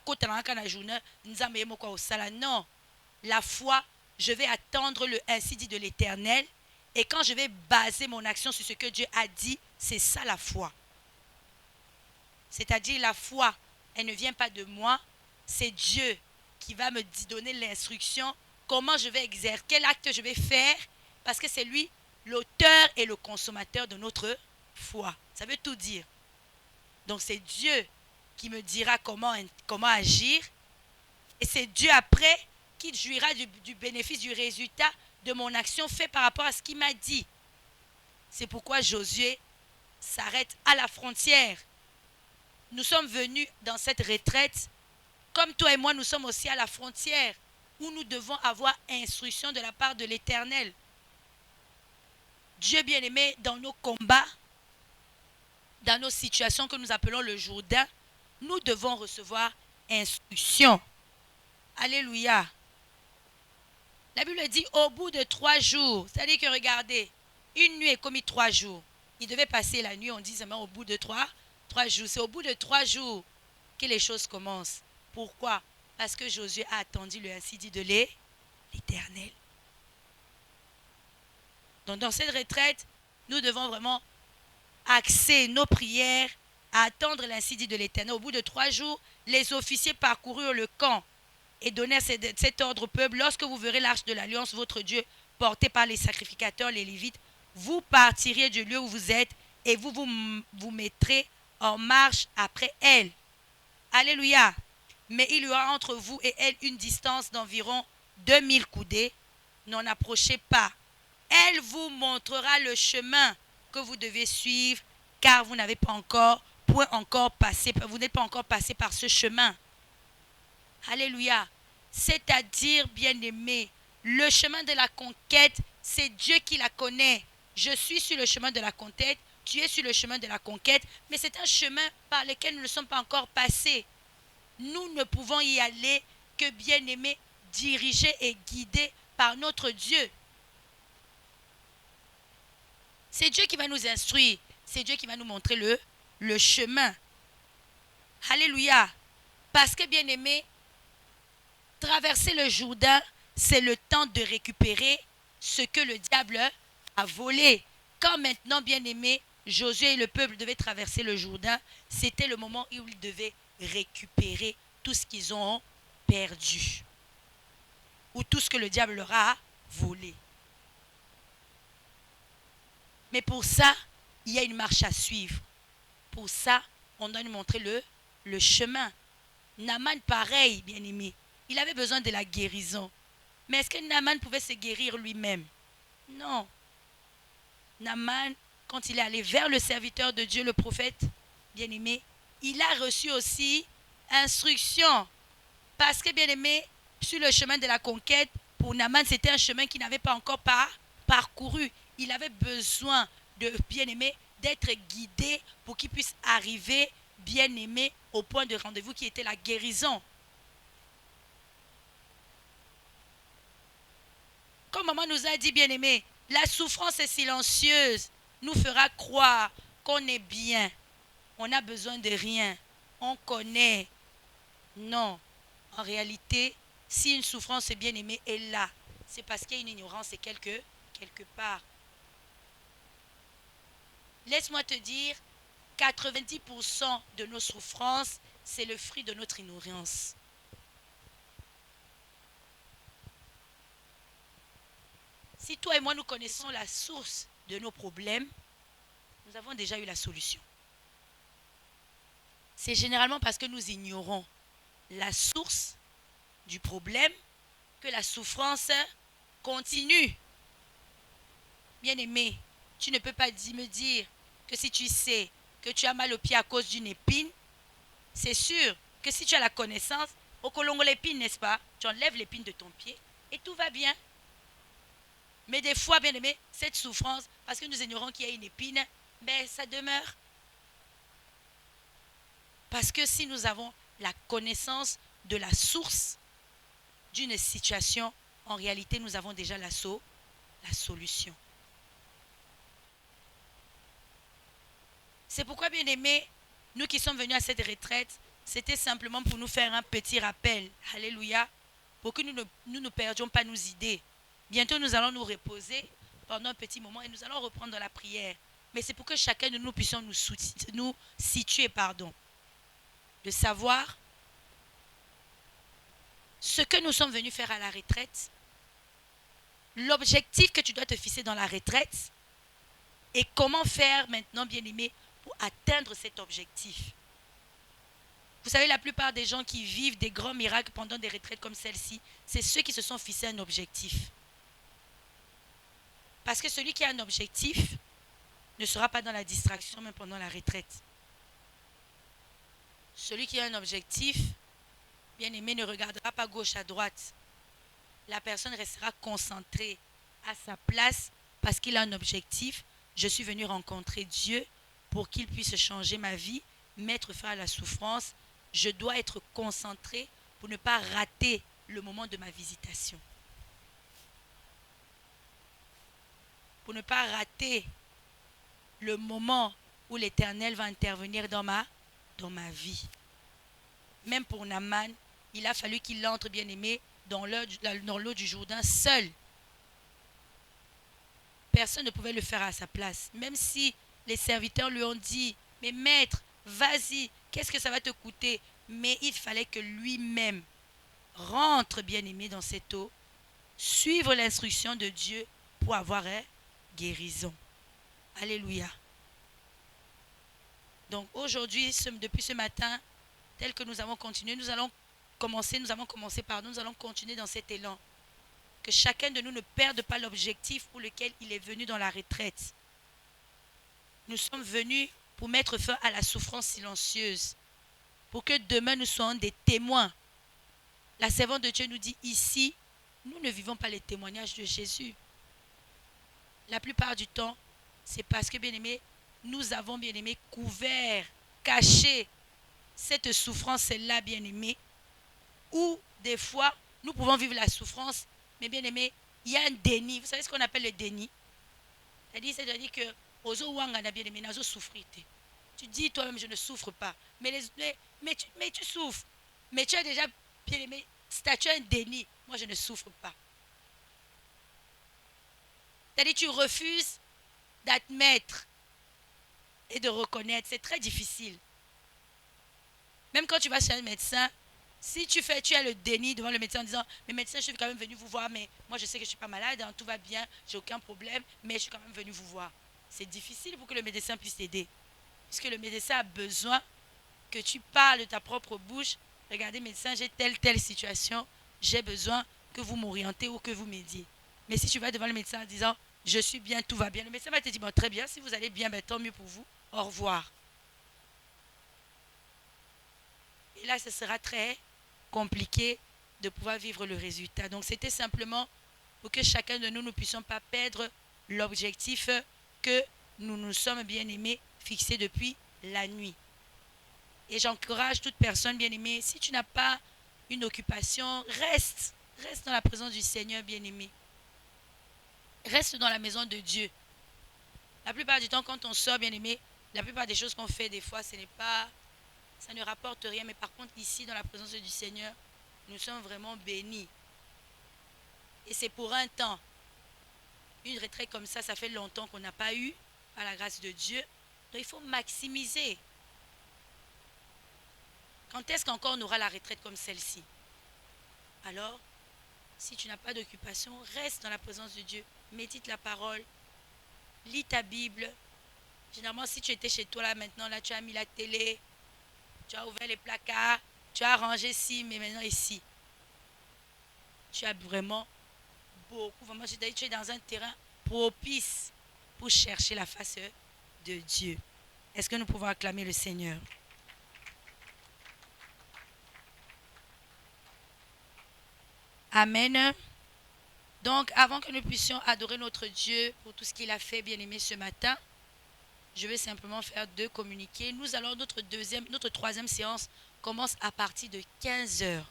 Speaker 1: La foi, je vais attendre le ainsi dit de l'Éternel. Et quand je vais baser mon action sur ce que Dieu a dit, c'est ça la foi. C'est-à-dire la foi, elle ne vient pas de moi, c'est Dieu qui va me donner l'instruction, comment je vais exercer, quel acte je vais faire, parce que c'est lui l'auteur et le consommateur de notre foi. Ça veut tout dire. Donc c'est Dieu qui me dira comment agir, et c'est Dieu après qui jouira du bénéfice, du résultat de mon action faite par rapport à ce qu'il m'a dit. C'est pourquoi Josué s'arrête à la frontière. Nous sommes venus dans cette retraite, comme toi et moi, nous sommes aussi à la frontière, où nous devons avoir instruction de la part de l'Éternel. Dieu bien-aimé, dans nos combats, dans nos situations que nous appelons le Jourdain, nous devons recevoir instruction. Alléluia. La Bible dit au bout de 3 jours, c'est-à-dire que regardez, une nuit est commis 3 jours. Il devait passer la nuit, on dit seulement au bout de 3 jours. C'est au bout de 3 jours que les choses commencent. Pourquoi? Parce que Josué a attendu le ainsi dit de l'Éternel. Donc dans cette retraite, nous devons vraiment axer nos prières à attendre l'insi dit de l'Éternel. Au bout de 3 jours, les officiers parcoururent le camp et donnèrent cet ordre au peuple. Lorsque vous verrez l'arche de l'Alliance, votre Dieu, portée par les sacrificateurs, les Lévites, vous partirez du lieu où vous êtes et vous mettrez en marche après elle. Alléluia. Mais il y aura entre vous et elle une distance d'environ 2000 coudées. N'en approchez pas. Elle vous montrera le chemin que vous devez suivre, car vous n'avez pas encore, vous n'êtes pas encore passé par ce chemin. Alléluia. C'est-à-dire, bien-aimé, le chemin de la conquête, c'est Dieu qui la connaît. Je suis sur le chemin de la conquête, tu es sur le chemin de la conquête, mais c'est un chemin par lequel nous ne sommes pas encore passés. Nous ne pouvons y aller que, bien-aimés, dirigés et guidés par notre Dieu. C'est Dieu qui va nous instruire, c'est Dieu qui va nous montrer le chemin. Alléluia. Parce que, bien-aimés, traverser le Jourdain, c'est le temps de récupérer ce que le diable a volé. Quand maintenant, bien-aimés, Josué et le peuple devaient traverser le Jourdain, c'était le moment où ils devaient récupérer tout ce qu'ils ont perdu. Ou tout ce que le diable leur a volé. Mais pour ça, il y a une marche à suivre. Pour ça, on doit nous montrer le chemin. Naaman, pareil, bien-aimé. Il avait besoin de la guérison. Mais est-ce que Naaman pouvait se guérir lui-même? Non. Naaman, quand il est allé vers le serviteur de Dieu, le prophète, bien-aimé, il a reçu aussi instruction. Parce que, bien-aimé, sur le chemin de la conquête, pour Naaman, c'était un chemin qu'il n'avait pas encore parcouru. Il avait besoin de, bien-aimé, d'être guidé pour qu'il puisse arriver, bien-aimé, au point de rendez-vous qui était la guérison. Comme maman nous a dit, bien-aimé, la souffrance est silencieuse, nous fera croire qu'on est bien. On n'a besoin de rien. On connaît. Non. En réalité, si une souffrance est bien-aimée est là, c'est parce qu'il y a une ignorance quelque part. Laisse-moi te dire, 90% de nos souffrances, c'est le fruit de notre ignorance. Si toi et moi nous connaissons la source de nos problèmes, nous avons déjà eu la solution. C'est généralement parce que nous ignorons la source du problème que la souffrance continue. Bien-aimé, tu ne peux pas me dire que si tu sais que tu as mal au pied à cause d'une épine, c'est sûr que si tu as la connaissance, au colongo l'épine, n'est-ce pas? Tu enlèves l'épine de ton pied et tout va bien. Mais des fois, bien aimé, cette souffrance, parce que nous ignorons qu'il y a une épine, mais ça demeure. Parce que si nous avons la connaissance de la source d'une situation, en réalité, nous avons déjà la solution. C'est pourquoi, bien aimé, nous qui sommes venus à cette retraite, c'était simplement pour nous faire un petit rappel. Alléluia. Pour que nous ne perdions pas nos idées. Bientôt, nous allons nous reposer pendant un petit moment et nous allons reprendre la prière. Mais c'est pour que chacun de nous puissions nous situer, de savoir ce que nous sommes venus faire à la retraite, l'objectif que tu dois te fixer dans la retraite et comment faire maintenant, bien-aimé, pour atteindre cet objectif. Vous savez, la plupart des gens qui vivent des grands miracles pendant des retraites comme celle-ci, c'est ceux qui se sont fixés un objectif. Parce que celui qui a un objectif ne sera pas dans la distraction même pendant la retraite. Celui qui a un objectif, bien-aimé, ne regardera pas gauche à droite. La personne restera concentrée à sa place parce qu'il a un objectif. Je suis venu rencontrer Dieu pour qu'il puisse changer ma vie, mettre fin à la souffrance. Je dois être concentré pour ne pas rater le moment de ma visitation. Pour ne pas rater le moment où l'Éternel va intervenir dans ma vie. Même pour Naaman, il a fallu qu'il entre, bien-aimé, dans l'eau du Jourdain seul. Personne ne pouvait le faire à sa place. Même si les serviteurs lui ont dit, mais maître, vas-y, qu'est-ce que ça va te coûter? Mais il fallait que lui-même rentre, bien-aimé, dans cette eau, suivre l'instruction de Dieu pour avoir guérison. Alléluia. Donc aujourd'hui, depuis ce matin, tel que nous avons continué, nous allons continuer dans cet élan. Que chacun de nous ne perde pas l'objectif pour lequel il est venu dans la retraite. Nous sommes venus pour mettre fin à la souffrance silencieuse. Pour que demain nous soyons des témoins. La servante de Dieu nous dit ici, nous ne vivons pas les témoignages de Jésus. La plupart du temps, c'est parce que, bien-aimés, nous avons, bien-aimés, couvert, caché cette souffrance-là, bien-aimés, où des fois, nous pouvons vivre la souffrance, mais bien-aimés, il y a un déni. Vous savez ce qu'on appelle le déni? C'est-à-dire que, bien-aimé, tu dis toi-même, je ne souffre pas. Mais tu souffres. Mais tu as déjà, bien-aimé, tu as un déni. Moi, je ne souffre pas. C'est-à-dire tu refuses d'admettre et de reconnaître. C'est très difficile. Même quand tu vas chez un médecin, si tu as le déni devant le médecin en disant « Mais médecin, je suis quand même venu vous voir, mais moi je sais que je ne suis pas malade, hein, tout va bien, j'ai aucun problème, mais je suis quand même venu vous voir. » C'est difficile pour que le médecin puisse t'aider. Puisque le médecin a besoin que tu parles de ta propre bouche. « Regardez médecin, j'ai telle situation, j'ai besoin que vous m'orientez ou que vous m'aidiez. » Mais si tu vas devant le médecin en disant « Je suis bien, tout va bien », le médecin va te dire bon, « Très bien, si vous allez bien, ben, tant mieux pour vous, au revoir. » Et là, ce sera très compliqué de pouvoir vivre le résultat. Donc, c'était simplement pour que chacun de nous ne puissions pas perdre l'objectif que nous nous sommes bien aimés, fixés depuis la nuit. Et j'encourage toute personne bien aimée, si tu n'as pas une occupation, reste dans la présence du Seigneur bien aimé. Reste dans la maison de Dieu. La plupart du temps, quand on sort bien aimé, la plupart des choses qu'on fait des fois, ça ne rapporte rien. Mais par contre, ici, dans la présence du Seigneur, nous sommes vraiment bénis. Et c'est pour un temps. Une retraite comme ça fait longtemps qu'on n'a pas eu, par la grâce de Dieu. Donc il faut maximiser. Quand est-ce qu'encore on aura la retraite comme celle-ci? Alors, si tu n'as pas d'occupation, reste dans la présence de Dieu. Médite la parole. Lis ta Bible. Généralement, si tu étais chez toi là maintenant, là tu as mis la télé, tu as ouvert les placards, tu as rangé ici, mais maintenant ici. Tu as vraiment beaucoup, vraiment, tu es dans un terrain propice pour chercher la face de Dieu. Est-ce que nous pouvons acclamer le Seigneur? Amen. Donc, avant que nous puissions adorer notre Dieu pour tout ce qu'il a fait, bien-aimé, ce matin, je vais simplement faire 2 communiqués. Nous allons, notre troisième séance commence à partir de 15h.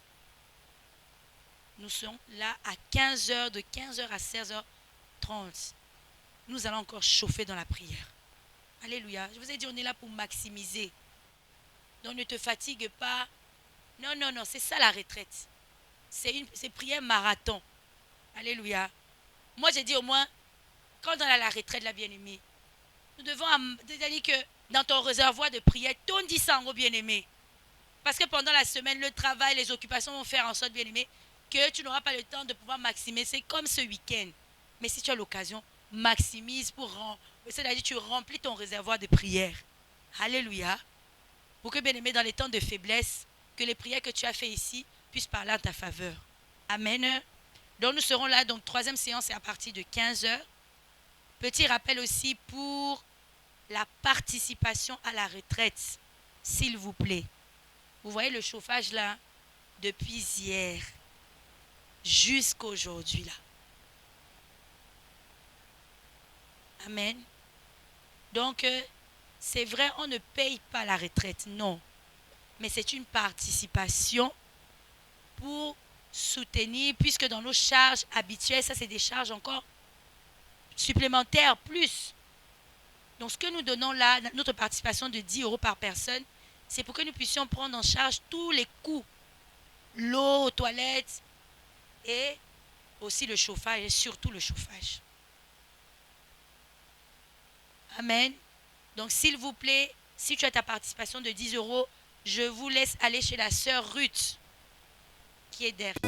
Speaker 1: Nous sommes là à 15h, de 15h à 16h30. Nous allons encore chauffer dans la prière. Alléluia. Je vous ai dit, on est là pour maximiser. Donc ne te fatigue pas. Non, c'est ça la retraite. C'est prière marathon. Alléluia. Moi, j'ai dit au moins, quand on a la retraite, la bien-aimée, nous devons, c'est-à-dire que dans ton réservoir de prière, tourne 10 ans, bien-aimé. Parce que pendant la semaine, le travail, les occupations vont faire en sorte, bien-aimé, que tu n'auras pas le temps de pouvoir maximiser comme ce week-end. Mais si tu as l'occasion, maximise c'est-à-dire tu remplis ton réservoir de prières. Alléluia. Pour que, bien-aimé, dans les temps de faiblesse, que les prières que tu as fait ici puissent parler en ta faveur. Amen. Donc nous serons là, donc troisième séance est à partir de 15h. Petit rappel aussi pour la participation à la retraite, s'il vous plaît. Vous voyez le chauffage là, depuis hier jusqu'à aujourd'hui là. Amen. Donc, c'est vrai, on ne paye pas la retraite, non. Mais c'est une participation pour soutenir, puisque dans nos charges habituelles, ça c'est des charges encore supplémentaires, plus. Donc, ce que nous donnons là, notre participation de 10 € par personne, c'est pour que nous puissions prendre en charge tous les coûts. L'eau, aux toilettes et aussi le chauffage, et surtout le chauffage. Amen. Donc, s'il vous plaît, si tu as ta participation de 10 €, je vous laisse aller chez la sœur Ruth, qui est derrière.